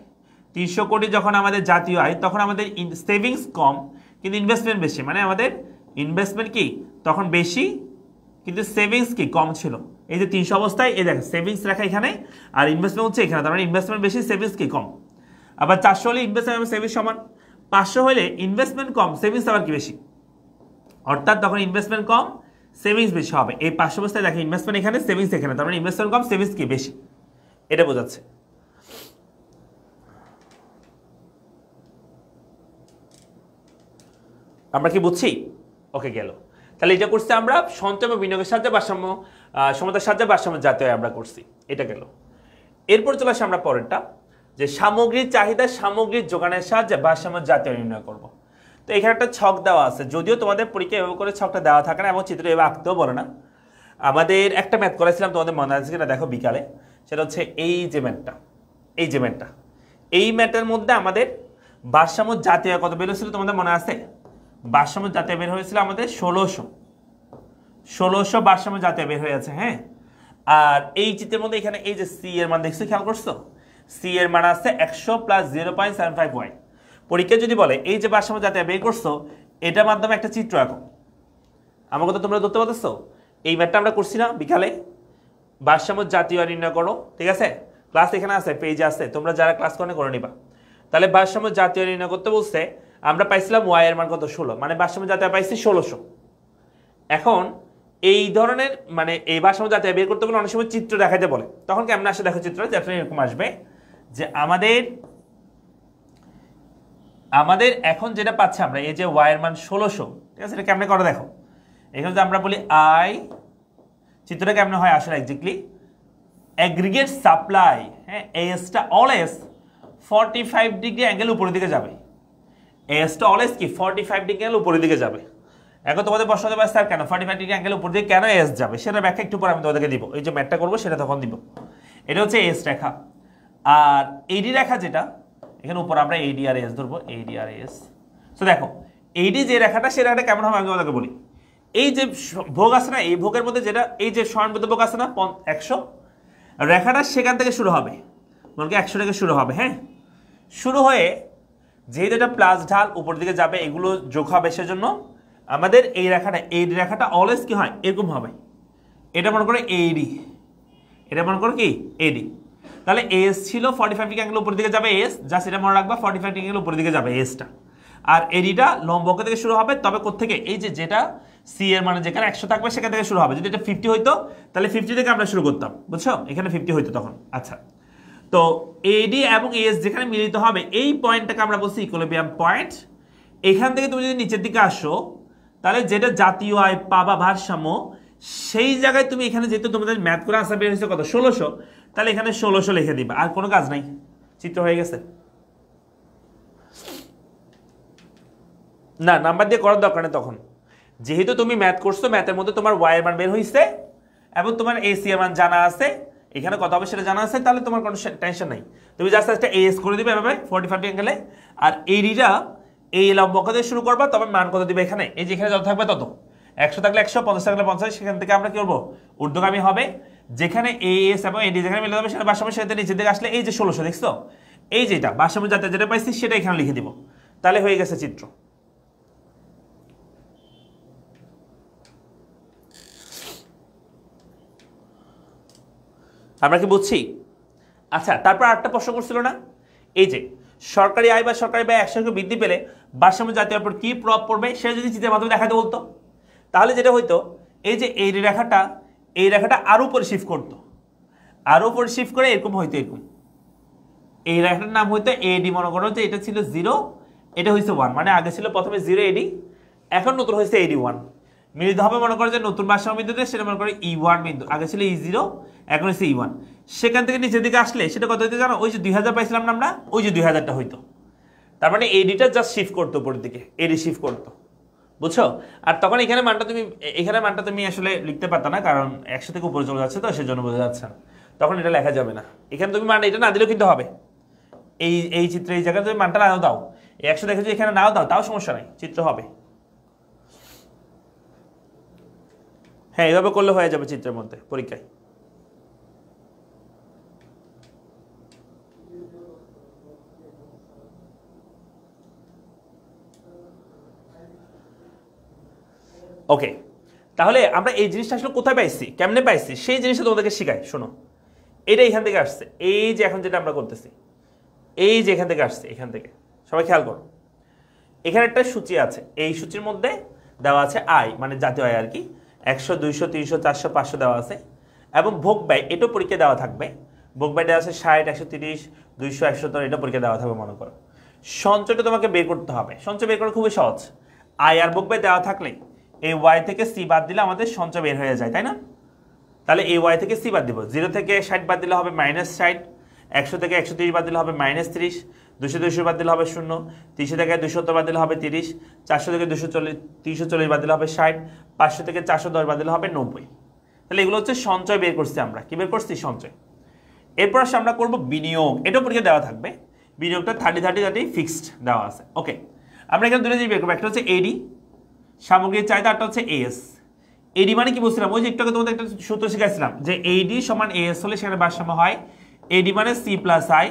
300 কোটি যখন আমাদের জাতীয় আয় তখন আমাদের সেভিংস কম কিন্তু ইনভেস্টমেন্ট বেশি, মানে আমাদের ইনভেস্টমেন্ট কি তখন বেশি কিন্তু সেভিংস কি কম ছিল। এই যে 300 অবস্থায় এই দেখো সেভিংস রেখা এখানে আর ইনভেস্টমেন্ট হচ্ছে এখানে, তার মানে ইনভেস্টমেন্ট বেশি সেভিংস কি কম। আবার 400 হলে ইনভেস্টমেন্ট এবং সেভিংস সমান, 500 হলে ইনভেস্টমেন্ট কম সেভিংস আবার কি বেশি, অর্থাৎ তখন ইনভেস্টমেন্ট কম সেভিংস বেশি হবে। এই 500 অবস্থায় দেখো ইনভেস্টমেন্ট এখানে সেভিংস এখানে, তার মানে ইনভেস্টমেন্ট কম সেভিংস কি বেশি, এটা বোঝাচ্ছে। আমরা কি বুঝছি? ওকে গেল। তাহলে এটা করছি আমরা সঞ্চয় বা বিনিয়োগের সাহায্যে ভারসাম্য সমতার সাহায্যে ভারসাম্য জাতীয় আমরা করছি, এটা গেল। এরপর চলে আসি আমরা পরেরটা, যে সামগ্রীর চাহিদা সামগ্রীর যোগানের সাহায্যে ভারসাম্য জাতীয় নির্ণয় করব। তো এখানে একটা ছক দেওয়া আছে, যদিও তোমাদের পরীক্ষায় এভাবে করে ছকটা দেওয়া থাকে না এবং চিত্র এভাবে আঁকতেও বলে না। আমাদের একটা ম্যাথ করেছিলাম তোমাদের মনে আছে কিনা দেখো বিকালে, সেটা হচ্ছে এই যে ম্যাথটা, এই ম্যাথের মধ্যে আমাদের ভারসাম্য জাতীয় কত বের হয়েছিল তোমাদের মনে আছে? ভারসাম্য জাতীয় বের হয়েছিল আমাদের 1600 ভারসাম্য জাতীয় বের হয়ে আছে। হ্যাঁ, আর এই চিত্রের মধ্যে এখানে এই যে সি এর মান দেখছো, খেয়াল করছো? সি এর মান আছে 100 প্লাস 0.75y। পরীক্ষা যদি বলে এই যে ভারসাম্য জাতীয় বের করছো এটার মাধ্যমে একটা চিত্র আঁকো, আমার কথা তোমরা ধরতে পারতেছো? এই ম্যাথটা আমরা করছি না বিকালে, ভারসাম্য জাতীয় নির্ণয় করো, ঠিক আছে? ক্লাস এখানে আছে, পেজে আছে, তোমরা যারা ক্লাস করে নিবা। তাহলে ভারসাম্য জাতীয় নির্ণয় করতে বলছে, আমরা পাইছিলাম ওয়াই এর মান কত 16, মানে ভারসাম্য জাতীয় পাইছি 1600। এখন এই ধরনের মানে এই ভারসাম্য জাতীয় বের করতে বলে অনেক সময় চিত্র দেখাতে বলে, তখন কেমন আসে দেখো চিত্র, এরকম আসবে যে আমাদের এখন যেটা পাচ্ছি আমরা এই যে ওয়াই এর মান 1600, ঠিক আছে? এটা কেমনে করে দেখো, এখানে যদি আমরা বলি আই, চিত্রটা কেমনে হয় আসলে এক্স্যাক্টলি অ্যাগ্রিগেট সাপ্লাই, হ্যাঁ এসটা অলওয়েজ 45 ডিগ্রি অ্যাঙ্গেল উপরের দিকে যাবে, এসটা অলওয়েজ কি 45 ডিগ্রি অ্যাঙ্গেল উপরের দিকে যাবে। এখন তোমাদের প্রশ্ন হতে পারে স্যার কেন 45 ডিগ্রি অ্যাঙ্গেল উপর দিকে কেন এস যাবে, সেটা ব্যাখ্যা একটু পরে আমি তোমাদেরকে দিব, এই যে ম্যাথটা করবো সেটা তখন দিব। এটা হচ্ছে এস রেখা, আর এডি রেখা যেটা এখানে উপর আমরা এডি আর এস ধরবো, এডি আর এস। তো দেখো এডি যে রেখাটা সে রেখাটা কেমন হবে আমি তোমাদেরকে বলি। এই যে ভোগ আছে না, এই ভোগের মধ্যে যেটা এই যে সমানুপাত ভোগ আছে না 100, রেখাটা সেখান থেকে শুরু হবে, বলকে 100 থেকে শুরু হবে। হ্যাঁ, শুরু হয়ে যেহেতু এটা প্লাস ঢাল উপর দিকে যাবে, এগুলো যোগ হবে, সেজন্য আমাদের এই রেখাটা অলওয়েজ কি হয় এরকম হবে। এটা মনে করো এডি, এটা মনে করো কি এডি। তাহলে এস ছিল 45 ডিগ্রি অ্যাঙ্গেল উপর দিকে যাবে এস, জাস্ট এটা মনে রাখবা 45 ডিগ্রি অ্যাঙ্গেল উপর দিকে যাবে এসটা। আর এডিটা লম্ব অক্ষ থেকে শুরু হবে, তবে কোত্থেকে এই যে যেটা সি এর মানে যেখানে 100 থাকবে সেখান থেকে শুরু হবে। যদি এটা 50 হইতো তাহলে 50 থেকে আমরা শুরু করতাম, বুঝছো? এখানে 50 হইতো তখন। আচ্ছা, তো এডি এবং এস যেখানে মিলিত হবে এই পয়েন্টটাকে আমরা বলছি ইকুইলিব্রিয়াম পয়েন্ট। এখান থেকে তুমি যদি নিচের দিকে আসো তাহলে যেটা জাতীয় আয় পাবা ভারসাম্য, সেই জায়গায় তুমি এখানে যেহেতু তোমাদের ম্যাথ করে আনসার বের হয়েছে কত 1600, তাহলে এখানে 1600 লিখে দিবা, আর কোনো কাজ নাই, চিত্র হয়ে গেছে। না, নাম্বার দিয়ে করার দরকার নেই তখন, যেহেতু তুমি ম্যাথ করছো, ম্যাথের মধ্যে তোমার ওয়াই এর মান বের হয়েছে এবং তোমার এসি এর মান জানা আছে, এখানে কত হবে সেটা জানা আছে, তাহলে তোমার কোনো টেনশন নাই। তুমি জাস্ট একটা এস করে দিবে এভাবে 45 অ্যাঙ্গেলে, আর এডিটা এই লম্বক দিয়ে শুরু করবা, তবে মান কত দিবে এখানে, এই যে এখানে যত থাকবে তত, 100 থাকলে 100, 50 থাকলে 50, সেখান থেকে আমরা কি করবো ঊর্ধ্বগামী হবে, যেখানে এস এবং এডি যেখানে মিলে যাবে সেটা ভারসাম্য, সেটা নিচের দিকে আসলে এই যে 1600 দেখছো, এই যেটা ভারসাম্য যাতে যেটা পাইছি সেটা এখানে লিখে দিব, তাহলে হয়ে গেছে চিত্র। আমরা কি বুঝছি? আচ্ছা, তারপর আরেকটা প্রশ্ন করছিল না, এই যে সরকারি আয় বা সরকারি ব্যয় একসঙ্গে বৃদ্ধি পেলে ভারসাম্য জাতীয় উপর কি প্রভাব পড়বে সেটা যদি চিত্রের মাধ্যমে দেখাতে বলতো, তাহলে যেটা হইতো এই যে এই রেখাটা আরো উপরে শিফট করতো, আরো উপরে শিফট করে এরকম হইতো, এরকম এই রেখাটার নাম হইতো এডি। মনে করো যে এটা ছিল 0, এটা হয়েছে 1, মানে আগে ছিল প্রথমে 0 এডি, এখন নতুন হয়েছে এডি 1, মিলিত হবে মনে করো যে নতুন ভারসাম্য বিন্দুতে, সেটা মনে করো E1 বিন্দু, আগে ছিল E0, এখন হচ্ছে E1। সেখান থেকে নিচের দিকে আসলে সেটা কত হইতে জানো, ওই যে 2000 পাইছিলাম না আমরা, ওই যে 2000টা হইতো, তার মানে এডিটা জাস্ট শিফট করতো উপরের দিকে, এডি শিফট করতো, বুঝছো? আর তখন এখানে মানটা তুমি আসলে লিখতে পারতা না, কারণ 100 থেকে উপরে চলে যাচ্ছে, তো সেজন্য বোঝা যাচ্ছে না, তখন এটা লেখা যাবে না। এখানে তুমি মান এটা না দিলেও কিন্তু হবে, এই চিত্রে এই জায়গায় তুমি মানটা নাও দাও, 100 দেখেছো এখানে নাও দাও, তাও সমস্যা নাই, চিত্র হবে। হ্যাঁ, এইভাবে করলে হয়ে যাবে চিত্রের মধ্যে পরীক্ষায়। ওকে, তাহলে আমরা এই জিনিসটা আসলে কোথায় পাইছি, কেমনে পাইছি, সেই জিনিসটা তোমাদেরকে শেখাই। শোনো, এটা এখান থেকে আসছে, এই যে এখন যেটা আমরা করতেছি, এই যে এখান থেকে আসছে, এখান থেকে সবাই খেয়াল করো, এখানে একটা সূচি আছে, এই সূচির মধ্যে দেওয়া আছে আয়, মানে জাতীয় আয় আর কি, 100, 200, 300, 400, 500 দেওয়া আছে, এবং ভোগ ব্যয় এটাও পরীক্ষা দেওয়া থাকবে, ভোগ ব্যয় দেওয়া আছে 60, 130, 200, 170, এটা পরীক্ষা দেওয়া থাকবে মনে করো। সঞ্চয়টা তোমাকে বের করতে হবে, সঞ্চয় বের করা খুবই সহজ, আয় আর ভোগ ব্যয় দেওয়া থাকলে এই ওয়াই থেকে সি বাদ দিলে আমাদের সঞ্চয় বের হয়ে যায়, তাই না? তাহলে এই ওয়াই থেকে সি বাদ দিব, 0 থেকে 60 বাদ দিলে হবে -60, 100 থেকে 130 বাদ দিলে হবে -30, 200 বাদ দিলে হবে 0, 300 থেকে 270 বাদ দিলে হবে 30, 400 থেকে 340 বাদ দিলে হবে 60, 500 থেকে 410 বাদ দিলে হবে 90। তাহলে এগুলো হচ্ছে সঞ্চয় বের করছি আমরা, কি বের করছি সঞ্চয়। এরপর আসলে আমরা করবো বিনিয়োগ, এটাও পরীক্ষা দেওয়া থাকবে, বিনিয়োগটা 30-30 ফিক্সড দেওয়া আছে। ওকে, আমরা এখানে দুটো জিনিস বের করবো, একটা হচ্ছে এডি সামগ্রিক চাহিদা, একটা হচ্ছে এস। এডি মানে কি বলছিলাম, ওই যে একটু আগে তোমাদের একটা সূত্র শিখাইছিলাম যে এডি সমান এস হলে সেখানে ভারসাম্য হয়, এডি মানে সি প্লাস আই,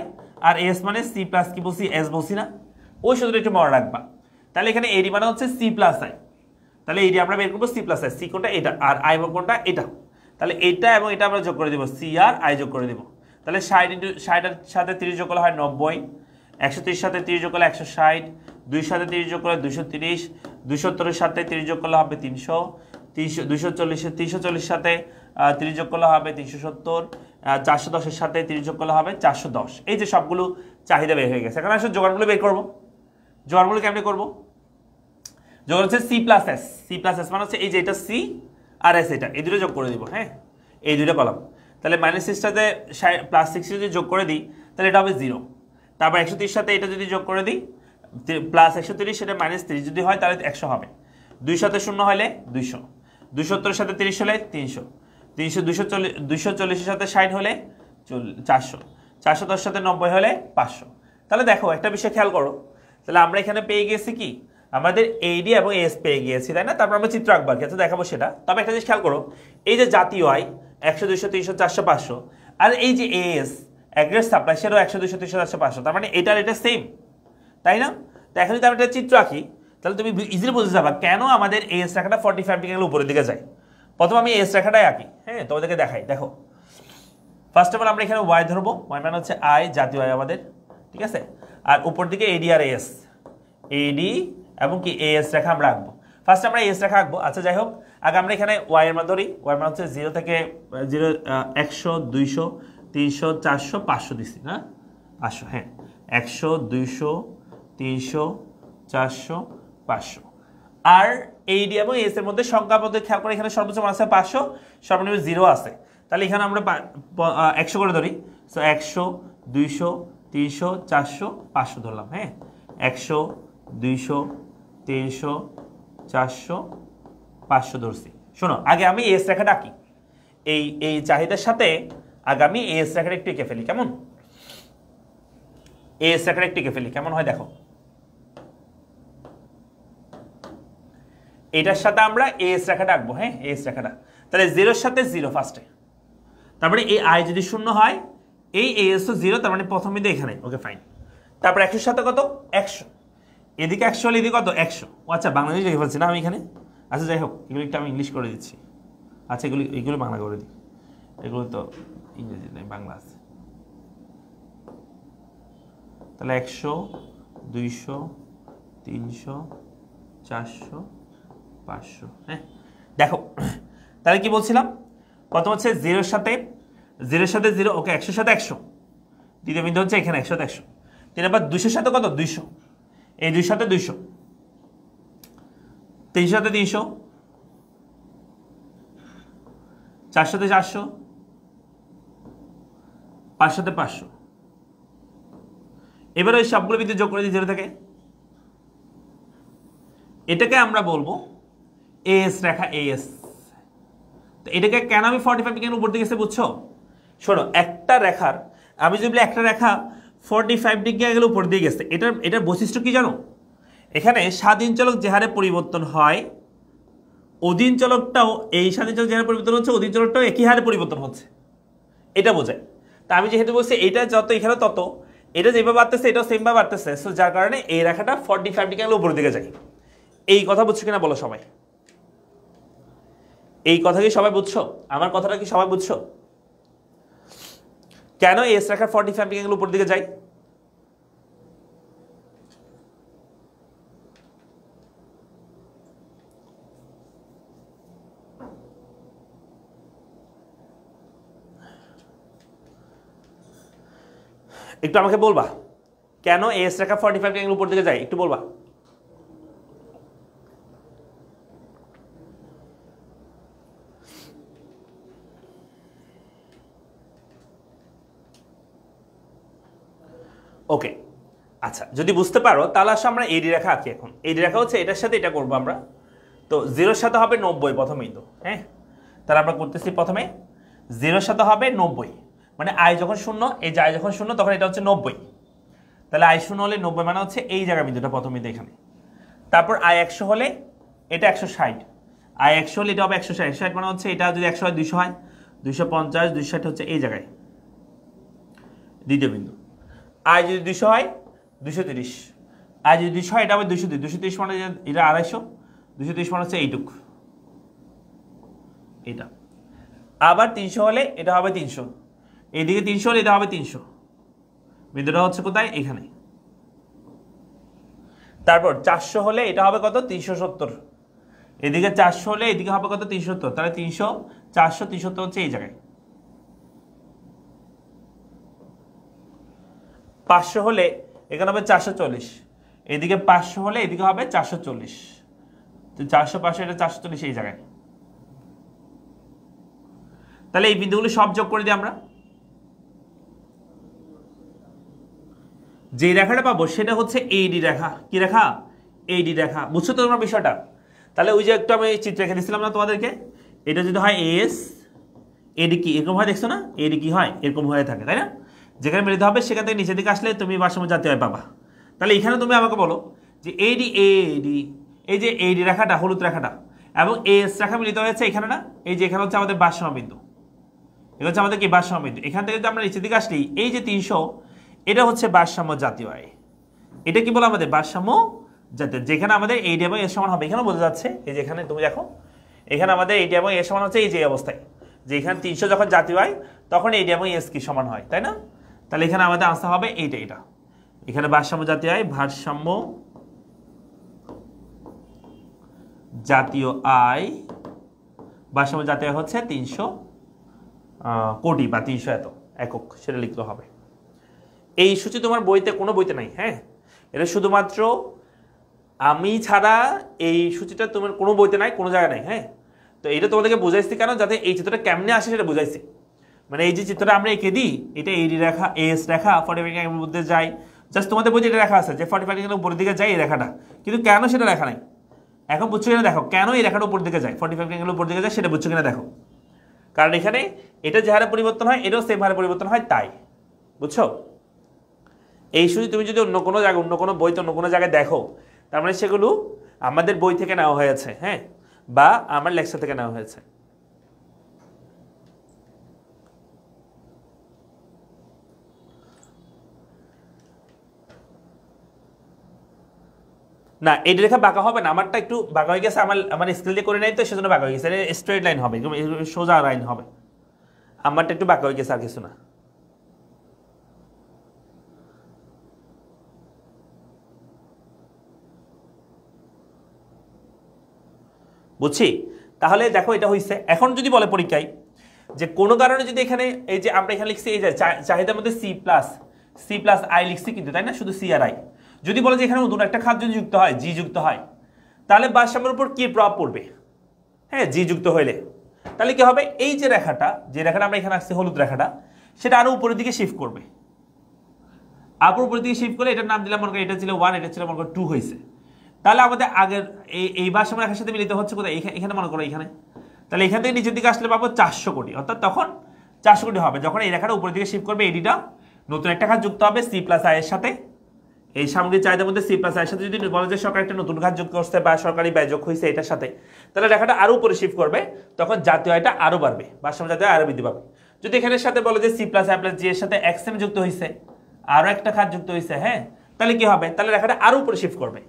আর এস মানে সি প্লাস কি বলছি, এস বলছি না, ওই সূত্রটা একটু মনে রাখবা। তাহলে এখানে এডি মানে হচ্ছে সি প্লাস আই, তাহলে এডি আমরা বের করবো সি প্লাস আই, সি কোনটা এটা আর আই কোনটা এটা, তাহলে এটা এবং এটা আমরা যোগ করে দিব, সি আর আই যোগ করে দিব, তাহলে 60 এর সাথে 30 যোগ করলে হয় 90, 130 সাথে 30 যোগ করলে 160, 200 সাথে 30 যোগ করলে 230, 270 এর সাথে 30 যোগ করলে হবে 300, 340 সাথে 30 যোগ করলে হবে 370, 410 এর সাথে 30 যোগ করলে হবে 410। এই যে সবগুলো চাহিদা বের হয়ে গেছে, এখন আসলে জোগাড়গুলো বের করবো। জোগাড়গুলো কেমনে করবো? জোগাড় হচ্ছে C plus S, C plus S মানে হচ্ছে এই যে এটা সি আর এস, এটা এই দুটো যোগ করে দিব। হ্যাঁ, এই দুটো কলাম, তাহলে -6টাতে +60 যদি যোগ করে দিই তাহলে এটা হবে 0, তারপর 130 সাথে এটা যদি যোগ করে দিই +130, সেটা -30 যদি হয় তাহলে 100 হবে, 2 সাথে 0 হলে 200, 270 এর সাথে 30 হলে 300, 240 এর সাথে 60 হলে 400, 410 সাথে 90 হলে 500। তাহলে দেখো একটা বিষয় খেয়াল করো, তাহলে আমরা এখানে পেয়ে গেছি কি, আমাদের এডি এবং এস পেয়ে গিয়েছি, তাই না? তারপর আমরা চিত্র আঁকবো, কিন্তু দেখাবো সেটা। তবে একটা জিনিস খেয়াল করো, এই যে জাতীয় আয় 100, 200, 300, 400, 500, আর এই যে এস অ্যাগ্রেগেট সাপ্লাই সেটাও 100, 200, 300, 400, 500, তার মানে এটার এটা সেম, তাই না? তো এখন যদি আমি একটা চিত্র আঁকি তাহলে তুমি ইজিলি বুঝতে যাবা কেন আমাদের এস রেখাটা 45 ডিগ্রি উপরের দিকে যায়। প্রথমে আমি এস রেখাটাই আঁকি, হ্যাঁ, তোমাদেরকে দেখাই। দেখো, ফার্স্ট অফ অল আমরা এখানে ওয়াই ধরবো, ওয়াই মানে হচ্ছে আই, জাতীয় আয় আমাদের, ঠিক আছে? আর উপর দিকে এডি আর এস, এডি এবং কি এস রেখা আমরা আঁকবো। ফার্স্ট আমরা এস রেখা আঁকবো। আচ্ছা যাই হোক, আগে আমরা এখানে ওয়াই এর মান ধরি। ওয়াই এর মান হচ্ছে 0 থেকে 0, 100, 200, 300, 400, 500 দিছি না, 500, হ্যাঁ 100, 200, 300, 400, 500। আর এইডি এবং এস এর মধ্যে সংখ্যার মধ্যে খেয়াল করে এখানে সর্বোচ্চ মান আছে 500, সর্বনিম্ন 0 আছে। তাহলে এখানে আমরা 100 করে ধরি। সো 100, 200, 300, 400, 500 ধরলাম। হ্যাঁ 100, 200, 300, 400, 500 ধরছি। শোনো, আগে আমি এস রেখাটা আঁকি। এই চাহিদার সাথে আগে আমি এস রেখাটা একটু এঁকে ফেলি। কেমন? এস রেখাটা একটু এঁকে ফেলি, কেমন হয় দেখো। এটার সাথে আমরা এস রেখাটা আঁকবো। হ্যাঁ এস রেখাটা, তাহলে 0 এর সাথে 0 ফার্স্টে, তারপরে এই আই যদি 0 হয়, এই এস তো 0, তার মানে প্রথম বিন্দু এখানে। Okay fine. তারপর 100 এর সাথে কত? 100। এদিকে 100 হলে এদিকে কত? 100। আচ্ছা বাংলাদেশ লিখে ফেলছি না আমি এখানে। আচ্ছা যাই হোক, এগুলো একটু আমি ইংলিশ করে দিচ্ছি। আচ্ছা এগুলো বাংলা করে দিই, এগুলো তো ইংরেজি নেই, বাংলা আছে। তাহলে 100, 200, 300, 400, 500। হ্যাঁ দেখো, তাহলে কি বলছিলাম? প্রথম হচ্ছে 0 এর সাথে 0, ওকে 100 এর সাথে 100। দ্বিতীয় বিন্দু হচ্ছে এখানে 100 তে 100। 3 নাম্বার 200 এর সাথে কত? 200। এই 200 সাথে 200, 300 সাথে 300, 400 সাথে 400, 500 সাথে 500। এবার ওই সবগুলো বিন্দু যোগ করে দিই 0 থেকে। এটাকে আমরা বলবো এস রেখা, এস। তো এটাকে কেন আমি 45 ডিগ্রি উপর দিকে গেছে বুঝছো? শোনো, একটা রেখার আমি যদি একটা রেখা 45 ডিগ্রি অ্যাঙ্গেল উপর দিয়ে গেছে, এটার বৈশিষ্ট্য কি জানো? এখানে স্বাধীন চলক যে হারে পরিবর্তন হয়, অধীন চলকটাও এই স্বাধীন চলক যে হারে পরিবর্তন হচ্ছে, অধীন চলকটাও একই হারে পরিবর্তন হচ্ছে, এটা বোঝায়। তা আমি যেহেতু বলছি এটা যত এখানে তত, এটা যেভাবে বাড়তেছে এটাও সেমভাবে বাড়তেছে, সো যার কারণে এই রেখাটা 45 ডিগ্রি অ্যাঙ্গেল উপর দিকে যায়। এই কথা বুঝছো কিনা বলো সবাই? এই কথা কি সবাই বুঝছো? আমার কথাটা কি সবাই বুঝছো? কেন এস রেখা 45 ডিগ্রি অ্যাঙ্গেল উপর দিকে যায়? একটু আমাকে বলবা, কেন এস রেখা 45 ডিগ্রি অ্যাঙ্গেল উপর দিকে যায়? একটু বলবা। ওকে আচ্ছা, যদি বুঝতে পারো তাহলে আসলে আমরা এডি রেখা আঁকি। এখন এডি রেখা হচ্ছে এটার সাথে এটা করবো আমরা। তো 0 এর সাথে হবে 90 প্রথমেই তো। হ্যাঁ তাহলে আমরা করতেছি প্রথমে 0 এর সাথে হবে 90, মানে আই যখন 0, এই যে আই যখন 0 তখন এটা হচ্ছে 90। তাহলে আই 0 হলে 90 মানে হচ্ছে এই জায়গা বিন্দুটা প্রথমেই এখানে। তারপর আই 100 হলে এটা 160, আই 100 হলে এটা হবে 160, 160 মানে হচ্ছে এটা যদি 100 হয় 200 হয়, 250, 260 হচ্ছে এই জায়গায় দ্বিতীয় বিন্দু। আই যদি 200 হয় 230, আই যদি 200 হয় এটা হবে 230, 230 মানে এটা 250, 230 মানে হচ্ছে এইটুক, এটা। আবার 300 হলে এটা হবে 300, এইদিকে 300 হলে এটা হবে 300, বিন্দুটা হচ্ছে কোথায়? এখানে। তারপর 400 হলে এটা হবে কত? 370, এদিকে 400 হলে এদিকে হবে কত? 370, তাহলে 300, 400, 370 হচ্ছে এই জায়গায়। 500 হলে এখানে হবে 440, এদিকে 500 হলে এদিকে হবে 440, তো 400, 500 এটা 440 এই জায়গায়। তাহলে এই বিন্দুগুলো সব যোগ করে দিই আমরা। যে রেখাটা পাবো সেটা হচ্ছে এইডি রেখা। কি রেখা? এইডি রেখা। বুঝছো তো তোমরা বিষয়টা? তাহলে ওই যে একটু আমি চিত্র রেখে দিয়েছিলাম না তোমাদেরকে, এটা যদি হয় এস, এডি কি এরকম হয় দেখছো না? এডি কি হয়? এরকম হয়ে থাকে, তাই না? যেখানে মিলিত হবে সেখান থেকে নিচের দিকে আসলে তুমি ভারসাম্য জাতীয় হয় পাবা। তাহলে এখানে তুমি আমাকে বলো যে এডি, এডি, এই যে এইডি রেখাটা, হলুদ রেখাটা এবং এস রেখা মিলিত হয়েছে এখানে না? এই যে এখানে হচ্ছে আমাদের ভারসাম্য বিন্দু, এটা হচ্ছে আমাদের কি ভারসাম্য বিন্দু। এখান থেকে যদি আমরা নিচের দিকে আসলি, এই যে 300, এটা হচ্ছে ভারসাম্য জাতীয় আয়। এটা কি বলে? আমাদের ভারসাম্য জাতীয়, যেখানে আমাদের এইডি এবং এর সমান হবে। এখানে বোঝা যাচ্ছে, এই যে এখানে তুমি দেখো, এখানে আমাদের এইডি এবং এর সমান হচ্ছে এই যে অবস্থায়, যে এখানে 300 যখন জাতীয় হয় তখন এইডি এবং এস কি সমান হয়, তাই না? তাহলে এখানে আমাদের আনসার হবে এইটা। এটা এখানে ভারসাম্য জাতীয় আয়, ভারসাম্য জাতীয় আয় ভারসাম্য জাতীয় আয় হচ্ছে 300 কোটি বা 300 এত একক, সেটা লিখতে হবে। এই সূচি তোমার বইতে কোনো বইতে নাই, হ্যাঁ, এটা শুধুমাত্র আমি ছাড়া এই সূচিটা তোমার কোনো বইতে নাই, কোনো জায়গায় নাই, হ্যাঁ। তো এটা তোমাদেরকে বুঝাইছি কেন, যাতে এই চিত্রটা কেমনে আসে সেটা বুঝাইছি। মানে এই যে চিত্রটা আমরা এঁকে দিই, এটা এডি রেখা, এস রেখা 45 ডিগ্রির মধ্যে যায়, জাস্ট তোমাদের বইতে এটা রেখা আছে যে 45 ডিগ্রির উপরের দিকে যায় এই রেখাটা, কিন্তু কেন সেটা রেখা নাই এখন বুঝছো কিনা দেখো, কেন এই রেখাটা উপর দিকে যায় 45 ডিগ্রির উপর দিকে যায় সেটা বুঝছো কিনা দেখো। কারণ এখানে এটা যে হারে পরিবর্তন হয় এটাও সেম হারে পরিবর্তন হয়, তাই বুঝছো। এই সূচি তুমি যদি অন্য কোনো জায়গায়, অন্য কোনো বইতে, অন্য কোনো জায়গায় দেখো, তার মানে সেগুলো আমাদের বই থেকে নেওয়া হয়েছে, হ্যাঁ, বা আমার লেকচার থেকে নেওয়া হয়েছে। না এই রেখা বাঁকা হবে না, আমারটা একটু বাঁকা হয়ে গেছে, আমার স্কেল দিয়ে করে নাই তো সেজন্য বাঁকা হয়ে গেছে, স্ট্রেট লাইন হবে, সোজা লাইন হবে, আমারটা একটু বাঁকা হয়ে গেছে, আর কিছু না। বুঝছি, তাহলে দেখো এটা হইছে। এখন যদি বলে পরীক্ষায় যে কোনো কারণে যদি এখানে এই যে আমরা এখানে লিখছি এই যে চাহিদার মধ্যে সি প্লাস আই লিখছি কিন্তু, তাই না, শুধু সি আর আই, যদি বলে যে এখানে নতুন একটা খাত যদি যুক্ত হয়, জি যুক্ত হয়, তাহলে ভারসাম্যের উপর কি প্রভাব পড়বে, হ্যাঁ, জি যুক্ত হইলে তাহলে কি হবে, এই যে রেখাটা আমরা এখানে আসছি হলুদ রেখাটা, সেটা আরো উপরের দিকে শিফট করবে, আবার উপরের দিকে শিফট করে এটার নাম দিলাম মনে করি, এটা ছিল 1, এটা ছিল মনে করো 2 হয়েছে, তাহলে আমাদের আগের এই ভারসাম্য রেখার সাথে মিলিত হচ্ছে কোথায়, এখানে মনে করো এখানে, তাহলে এখান থেকে নিচের দিকে আসলে পাবো 400 কোটি, অর্থাৎ তখন 400 কোটি হবে যখন এই রেখাটা উপরের দিকে শিফট করবে, এডিটা নতুন একটা খাত যুক্ত হবে সি প্লাস আই এর সাথে, এই সামগ্রিক চাহিদার মধ্যে সি প্লাস আই এর সাথে যদি বলে যে সরকার একটা নতুন খাত যুক্ত করছে বা সরকারি ব্যয় যোগ হয়েছে এটার সাথে, তাহলে রেখাটা আরো উপরে শিফট করবে, তখন জাতীয় আয়টা আরো বাড়বে, ভারসাম্য জাতীয় আয় আরো বৃদ্ধি পাবে। যদি এখানের সাথে বলে যে সি প্লাস আই প্লাস জি এর সাথে এক্সএম যুক্ত হয়েছে, আরো একটা খাত যুক্ত হয়েছে, হ্যাঁ, তাহলে কি হবে, তাহলে রেখাটা আরো উপরে শিফট করবে,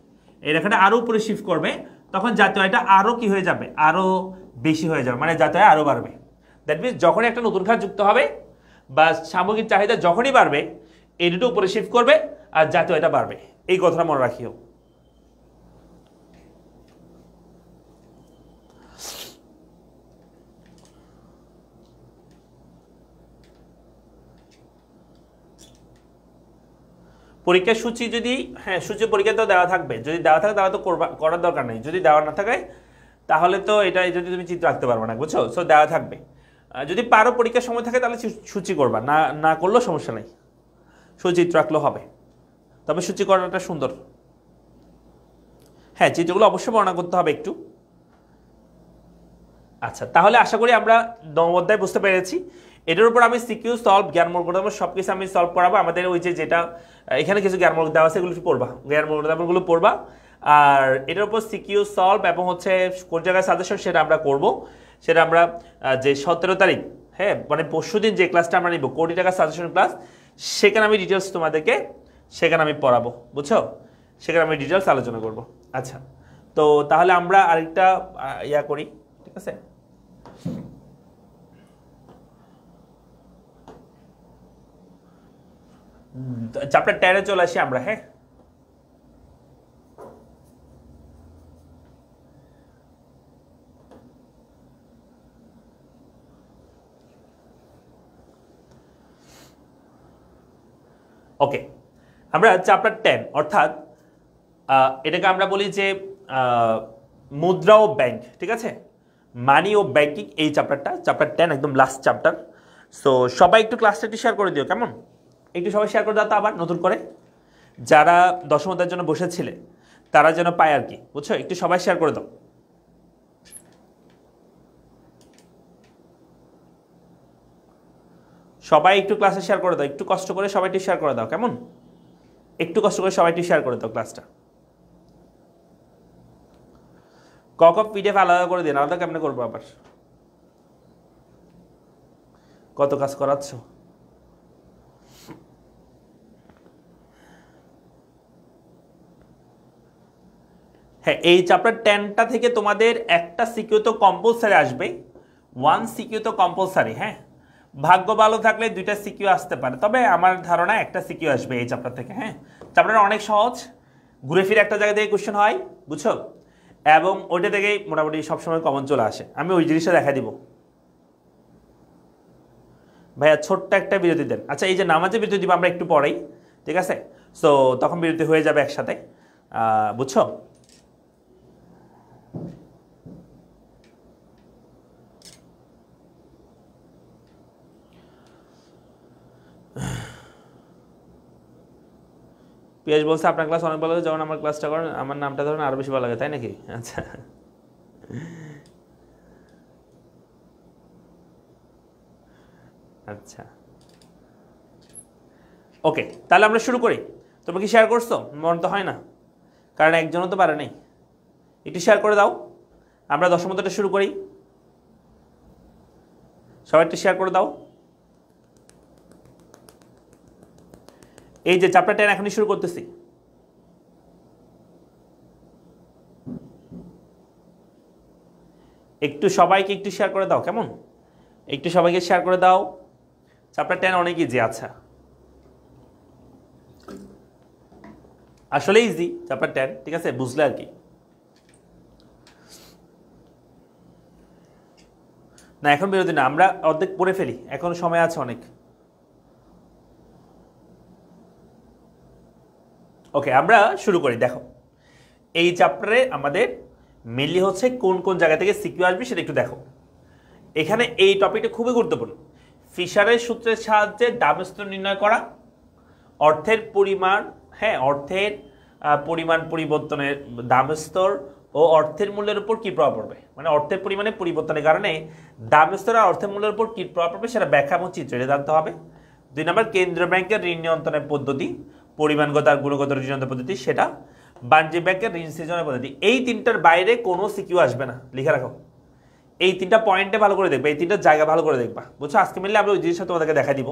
এই রেখাটা আরো উপরে শিফট করবে, তখন জাতীয় আয়টা আরো কি হয়ে যাবে, আরো বেশি হয়ে যাবে, মানে জাতীয় আয় আরো বাড়বে। দ্যাট মিনস যখনই একটা নতুন খাত যুক্ত হবে বা সামগ্রিক চাহিদা যখনই বাড়বে, এই দুটো উপরে শিফট করবে আর জাতীয় আয়টা বাড়বে, এই কথাটা মনে রাখিও। পরীক্ষার সূচি যদি, হ্যাঁ, সূচি পরীক্ষা তো দেওয়া থাকবে, যদি দেওয়া থাকে তাহলে তো করার দরকার নেই, যদি দেওয়া না থাকে তাহলে তো এটা যদি তুমি চিত্র রাখতে পারবে না, বুঝছো, সো দেওয়া থাকবে। যদি পারো পরীক্ষার সময় থাকে তাহলে সূচি করবা, না করলেও সমস্যা নেই, সূচিত্র রাখলেও হবে, তবে সূচি করাটা সুন্দর। হ্যাঁ, চিত্রগুলো অবশ্যই বর্ণনা করতে হবে একটু। আচ্ছা, তাহলে আশা করি আমরা নবম অধ্যায় বুঝতে পেরেছি। এটার উপর আমি সিকিউ সলভ, জ্ঞানমূলক সব কিছু আমি সলভ করাবো। আমাদের ওই যেটা এখানে কিছু জ্ঞানমূলক দেওয়া আছে এগুলো পড়বা, জ্ঞানমূলকগুলো পড়বা, আর এটার উপর সিকিউ সলভ এবং হচ্ছে কোন জায়গায় সাজেশন সেটা আমরা করব। সেটা আমরা যে 17 তারিখ, হ্যাঁ, মানে পরশু দিন যে ক্লাসটা আমরা নিব কোটি টাকা সাজেশন ক্লাস, সেখানে আমি ডিটেলস তোমাদেরকে সেখানে আমি পড়াবো, বুঝছো, সেখানে আমি ডিটেলস আলোচনা করব। আচ্ছা, তো তাহলে আমরা আরেকটা ইয়া করি, ঠিক আছে। চ্যাপ্টার 10 চলে আসি আমরা, হ্যাঁ। ওকে, আমরা চ্যাপ্টার 10 অর্থাৎ এটাকে আমরা বলি যে মুদ্রা ও ব্যাংক, ঠিক আছে, মানি ও ব্যাংকিং, এই চ্যাপ্টার 10 একদম লাস্ট চ্যাপ্টার। সো সবাই একটু ক্লাসটা একটু শেয়ার করে দিও, কেমন, একটু সবাই শেয়ার করে দাও তো আবার নতুন করে, যারা দশম অধ্যায়ের জন্য বসেছিলে তারা যেন পায় আর কি, বুঝছো, একটু সবাই শেয়ার করে দাও। সবাই একটু ক্লাসে শেয়ার করে দাও, একটু কষ্ট করে সবাই একটু শেয়ার করে দাও, কেমন, একটু কষ্ট করে সবাই একটু শেয়ার করে দাও ক্লাসটা। কক পিডিএফ আলাদা করে দিন, আলাদা কেমনে করবো আবার, কত কাজ করাচ্ছ। হ্যাঁ, এই চ্যাপ্টার 10টা থেকে তোমাদের একটা সিকিউ তো কম্পালসারি আসবে, 1 সিকিউ তো কম্পালসারি, হ্যাঁ, ভাগ্য ভালো থাকলে 2টা সিকিউ আসতে পারে, তবে আমার ধারণা একটা সিকিউ আসবে এই চ্যাপ্টার থেকে। হ্যাঁ, চ্যাপ্টারটা অনেক সহজ, ঘুরে ফিরে একটা জায়গা থেকে কোশ্চেন হয়, বুঝছো, এবং ওইটা থেকেই মোটামুটি সবসময় কমন চলে আসে। আমি ওই জিনিসটা দেখা দিব। ভাইয়া ছোট্ট একটা বিরতি দেন। আচ্ছা এই যে নামাজে বিরতি দিব আমরা একটু পরেই, ঠিক আছে? সো তখন বিরতি হয়ে যাবে একসাথে, বুঝছো? পিয়াস বলছে আপনার ক্লাস অনেক ভালো লাগে, যখন আমার ক্লাসটা করেন আমার নামটা ধরেন আরো বেশি ভালো লাগে, তাই নাকি? আচ্ছা আচ্ছা ওকে, তাহলে আমরা শুরু করি। তোমরা কি শেয়ার করছো? মন তো হয় না, কারণ একজনও তো পারে নাই। একটু শেয়ার করে দাও, আমরা 10 মতোটা শুরু করি। সবাই একটু শেয়ার করে দাও। এই যে চ্যাপ্টার 10 এখনই শুরু করতেছি। একটু সবাইকে একটু শেয়ার করে দাও, কেমন? একটু সবাইকে শেয়ার করে দাও। চ্যাপ্টার 10 অনেক ইজি। আচ্ছা আসলে ইজি চ্যাপ্টার 10, ঠিক আছে, বুঝলে আর কি। না এখন বিরতি না, আমরা অর্ধেক পড়ে ফেলি, এখন সময় আছে অনেক। ওকে আমরা শুরু করি। দেখো এই চ্যাপ্টারে আমাদের মেনলি হচ্ছে কোন কোন জায়গা থেকে সিকিউ আসবে সেটা একটু দেখো। এখানে এই টপিকটা খুবই গুরুত্বপূর্ণ। ফিশারের সূত্রের সাহায্যে দাম স্তর নির্ণয় করা, অর্থের পরিমাণ, হ্যাঁ অর্থের পরিমাণ পরিবর্তনের দাম স্তর ও অর্থের মূল্যের উপর কি প্রভাব পড়বে, মানে অর্থের পরিমাণে পরিবর্তনের কারণে দাম স্তর আর অর্থের মূল্যের উপর কি প্রভাব পড়বে সেটা ব্যাখ্যা এবং চিত্র এটা জানতে হবে। 2 নম্বর কেন্দ্রীয় ব্যাংকের ঋণ নিয়ন্ত্রণের পদ্ধতি, পরিমাণগত আর গুণগত ঋণ নিয়ন্ত্রণ পদ্ধতি সেটা, বাণিজ্যিক ব্যাংকের ঋণ সৃজনের পদ্ধতি। এই তিনটার বাইরে কোনো সিকিউ আসবে না, লিখে রাখো। এই তিনটা পয়েন্টে ভালো করে দেখবে, এই তিনটা জায়গা ভালো করে দেখবা, বুঝছো? আজকে মেনলি আমরা ওই জিনিসটা তোমাদেরকে দেখা দিব।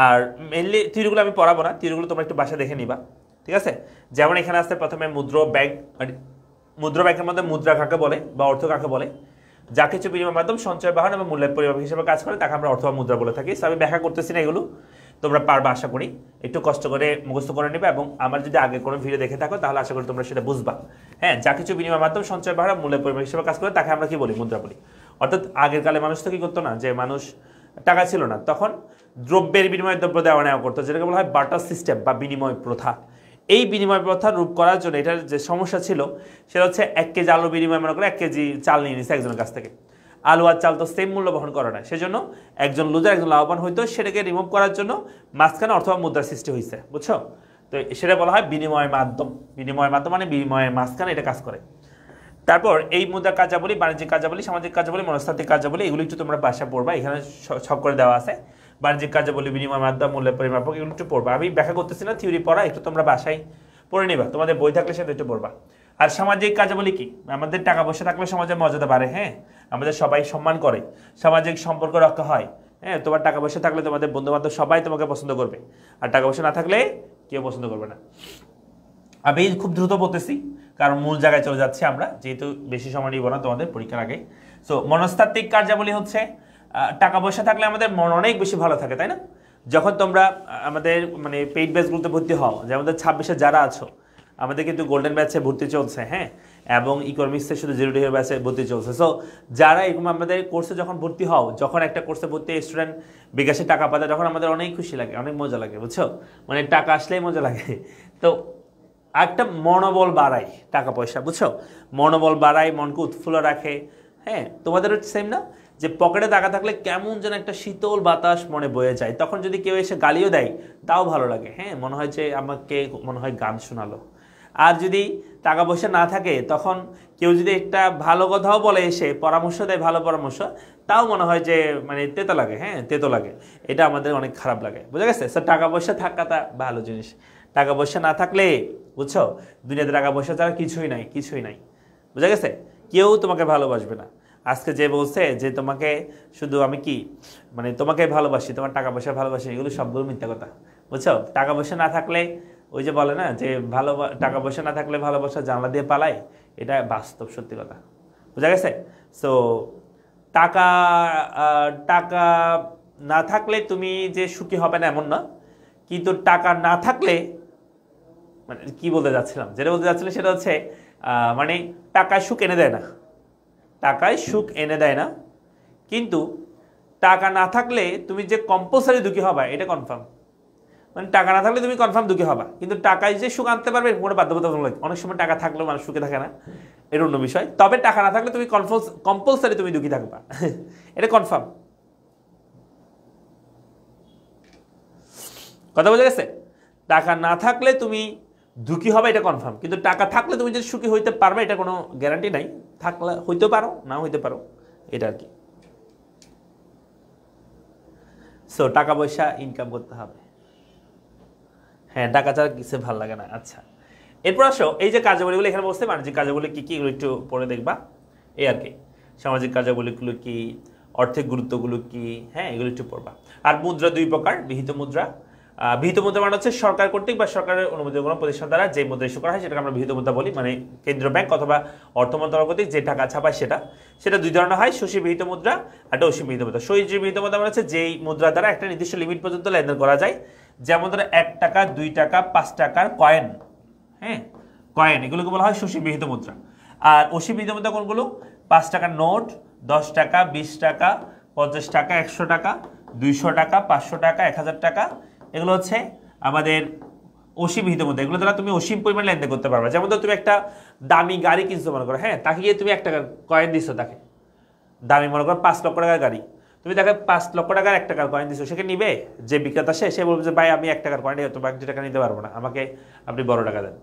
আর মেনলি থিওরিগুলো আমি পড়াবো না, থিওরিগুলো তোমরা একটু বাসায় দেখে নিবা, ঠিক আছে? যেমন এখানে আসতে প্রথমে মুদ্রা ব্যাংক, মুদ্রা ব্যাংকের মধ্যে মুদ্রা কাকে বলে বা অর্থ কাকে বলে, যা কিছু বিনিময় মাধ্যম সঞ্চয় বাহন এবং মূল্যের পরিমাপ হিসেবে কাজ করে তাকে আমরা অর্থ বা মুদ্রা বলে থাকি। আমি ব্যাখ্যা করতেছি না, এগুলো তোমরা পারবা আশা করি। একটু কষ্ট করে মুখস্থ করে নেবে এবং আমার যদি আগে কোনো ভিডিও দেখে থাকো তাহলে আশা করি তোমরা সেটা বুঝবা। হ্যাঁ, যা কিছু বিনিময় মাধ্যম সঞ্চয় বাহন মূল্যের পরিমাপ হিসেবে কাজ করে তাকে আমরা কি বলি? মুদ্রা বলি। অর্থাৎ আগের কালে মানুষ তো কি করতো না, যে মানুষ টাকা ছিল না তখন দ্রব্যের বিনিময়ে দ্রব্য দেওয়া নেওয়া করতো, যেটাকে বলা হয় বার্টার সিস্টেম বা বিনিময় প্রথা। এই বিনিময় প্রথা রূপ করার জন্য এটার যে সমস্যা ছিল সেটা হচ্ছে 1 কেজি আলু বিনিময় মনে করে 1 কেজি চাল নিয়ে নিচ্ছে একজনের কাছ থেকে। আলু আর চাল তো সেম মূল্য বহন করে না, সেজন্য একজন লুজার একজন লাভবান হইতো, সেটাকে রিমুভ করার জন্য মাঝখানে অথবা মুদ্রার সৃষ্টি হয়েছে, বুঝছো? তো সেটা বলা হয় বিনিময় মাধ্যম। বিনিময় মাধ্যম মানে বিনিময়ের মাঝখানে এটা কাজ করে। তারপর এই মুদ্রা কার্যাবলী, বাণিজ্যিক কার্যাবলী, সামাজিক কার্যাবলী, মনস্তাত্ত্বিক কার্যাবলী, এগুলো একটু তোমরা বাসা পড়বা, এখানে ছক করে দেওয়া আছে। বাণিজ্যিক কার্যাবলী, বিনিময় মাধ্যম, মূল্যের পরিমাপক, এগুলো একটু পড়বা। আমি ব্যাখ্যা করতেছি না, থিওরি পড়া একটু তোমরা বাসায় পড়ে নিবা, তোমাদের বই থাকলে সেটা একটু পড়বা। আর সামাজিক কার্যাবলী কি? আমাদের টাকা পয়সা থাকলে সমাজের মর্যাদা বাড়ে, হ্যাঁ, আমাদের সবাই সম্মান করে, সামাজিক সম্পর্ক রক্ষা হয়। হ্যাঁ, তোমার টাকা পয়সা থাকলে তোমাদের বন্ধু বান্ধব সবাই তোমাকে পছন্দ করবে, আর টাকা পয়সা না থাকলে কেউ পছন্দ করবে না। আমি খুব দ্রুত বলতেছি কারণ মূল জায়গায় চলে যাচ্ছি আমরা, যেহেতু বেশি সময় নিব না তোমাদের পরীক্ষার আগে। সো মনস্তাত্ত্বিক কার্যাবলী হচ্ছে টাকা পয়সা থাকলে আমাদের মন অনেক বেশি ভালো থাকে, তাই না? যখন তোমরা আমাদের মানে পেইড ব্যাচগুলোতে ভর্তি হও, যে আমাদের 26-এ যারা আছো, আমাদের কিন্তু গোল্ডেন ব্যাচে ভর্তি চলছে, হ্যাঁ, এবং ইকোনমিক্সে শুধু 0 ডে ব্যাচে ভর্তি চলছে। সো যারা এরকম আমাদের কোর্সে যখন ভর্তি হও, যখন একটা কোর্সে ভর্তি স্টুডেন্ট বিকাশে টাকা পায় তখন আমাদের অনেক খুশি লাগে, অনেক মজা লাগে, বুঝছো? মানে টাকা আসলেই মজা লাগে। তো একটা মনোবল বাড়ায় টাকা পয়সা, বুঝছো? মনোবল বাড়ায়, মনকে উৎফুল্ল রাখে। হ্যাঁ, তোমাদেরও সেম না, যে পকেটে টাকা থাকলে কেমন যেন একটা শীতল বাতাস মনে বয়ে যায়, তখন যদি কেউ এসে গালিও দেয় তাও ভালো লাগে। হ্যাঁ, মনে হয় যে আমাকে মনে হয় গান শোনালো। আর যদি টাকা পয়সা না থাকে তখন কেউ যদি একটা ভালো কথাও বলে, এসে পরামর্শ দেয়, ভালো পরামর্শ, তাও মনে হয় যে মানে তেতো লাগে। হ্যাঁ, তেতো লাগে, এটা আমাদের অনেক খারাপ লাগে, বুঝা গেছে? সো টাকা পয়সা থাকাটা ভালো জিনিস। টাকা পয়সা না থাকলে, বুঝছো, দুনিয়াতে টাকা পয়সা ছাড়া কিছুই নাই, কিছুই নাই, বুঝা গেছে? কেউ তোমাকে ভালোবাসবে না। আজকে যে বলছে যে তোমাকে শুধু আমি কি মানে তোমাকে ভালোবাসি, তোমার টাকা পয়সা ভালোবাসি, এগুলো সবগুলো মিথ্যা কথা, বুঝছো? টাকা পয়সা না থাকলে ওই যে বলে না যে টাকা পয়সা না থাকলে ভালোবাসা জানলা দিয়ে পালায়, এটা বাস্তব সত্যি কথা, বুঝা গেছে? সো টাকা টাকা না থাকলে তুমি যে সুখী হবে না এমন না, কিন্তু টাকা না থাকলে, মানে কি বলতে যাচ্ছিলাম, যেটা বলতে যাচ্ছিলাম সেটা হচ্ছে মানে টাকায় সুখ এনে দেয় না, টাকায় সুখ এনে দেয় না, কিন্তু টাকা না থাকলে তুমি যে কম্পালসারি দুঃখী হবা এটা কনফার্ম। মানে টাকা না থাকলে তুমি কনফার্ম দুঃখী হবা, কিন্তু টাকায় যে সুখ আনতে পারবে কোনো বাধ্যবাধকতা। অনেক সময় টাকা থাকলেও মানুষ সুখে থাকে না, এটা অন্য বিষয়। তবে টাকা না থাকলে তুমি কম্পালসারি তুমি দুঃখী থাকবা, এটা কনফার্ম। কথা বোঝা গেছে? টাকা না থাকলে তুমি দুঃখী হবে এটা কনফার্ম, কিন্তু টাকা থাকলে তুমি যে সুখী হইতে পারবে এটা কোনো গ্যারান্টি নাই। থাকলে হইতে পারো, না হইতে পারো, এটা আর কি। সো টাকা পয়সা ইনকাম করতে হবে। হ্যাঁ, টাকা ছাড়া কিছু ভালো লাগে না। আচ্ছা, এরপর আসো এই যে কার্যাবলীগুলো এখানে বসতে, বাণিজ্যিক কার্যাবলী কী কী এগুলো একটু পড়ে দেখবা, এই আর কি। সামাজিক কার্যাবলীগুলো কি, অর্থের গুরুত্বগুলো কি, হ্যাঁ এগুলো একটু পড়বা। আর মুদ্রা দুই প্রকার, বিহিত মুদ্রা। বিহিত মুদ্রা মানে হচ্ছে সরকার কর্তৃক বা সরকারের অনুমোদিত কোনো প্রতিষ্ঠান দ্বারা যে মুদ্রা ইস্যু করা হয় সেটাকে আমরা বিহিত মুদ্রা বলি। মানে কেন্দ্রীয় ব্যাংক অথবা অর্থ মন্ত্রণালয় কর্তৃক যে টাকা ছাপায় সেটা দুই ধরনের হয়, সসীম বিহিত মুদ্রা আর অসীম বিহিত মুদ্রা। সসীম বিহিত মুদ্রা মানে হচ্ছে যেই মুদ্রা দ্বারা একটা নির্দিষ্ট লিমিট পর্যন্ত লেনদেন করা যায়, যেমন ধরো 1 টাকা, 2 টাকা, 5 টাকার কয়েন, হ্যাঁ কয়েন, এগুলোকে বলা হয় সসীম বিহিত মুদ্রা। আর অসীম বিহিত মুদ্রা কোনগুলো? 5 টাকার নোট, 10 টাকা, 20 টাকা, 50 টাকা, 100 টাকা, 200 টাকা, 500 টাকা, 1000 টাকা, এগুলো হচ্ছে আমাদের অসীম বিহিত মুদ্রা। এগুলো দ্বারা তুমি অসীম পরিমাণ লেনদেন করতে পারবে। যেমন ধর তুমি একটা দামি গাড়ি কিনছো মনে করো, হ্যাঁ তাকে গিয়ে তুমি 1 টাকার কয়েন দিছো, তাকে দামি মনে করো 5 লক্ষ টাকার গাড়ি, তুমি তাকে 5 লক্ষ টাকার 1 টাকার কয়েন দিছো, সেকে নিবে? যে বিক্রেতা সে বলবে যে ভাই আমি 1 টাকার কয়েন তোমাকে 2 টাকা নিতে পারবো না, আমাকে আপনি বড় টাকা দেন।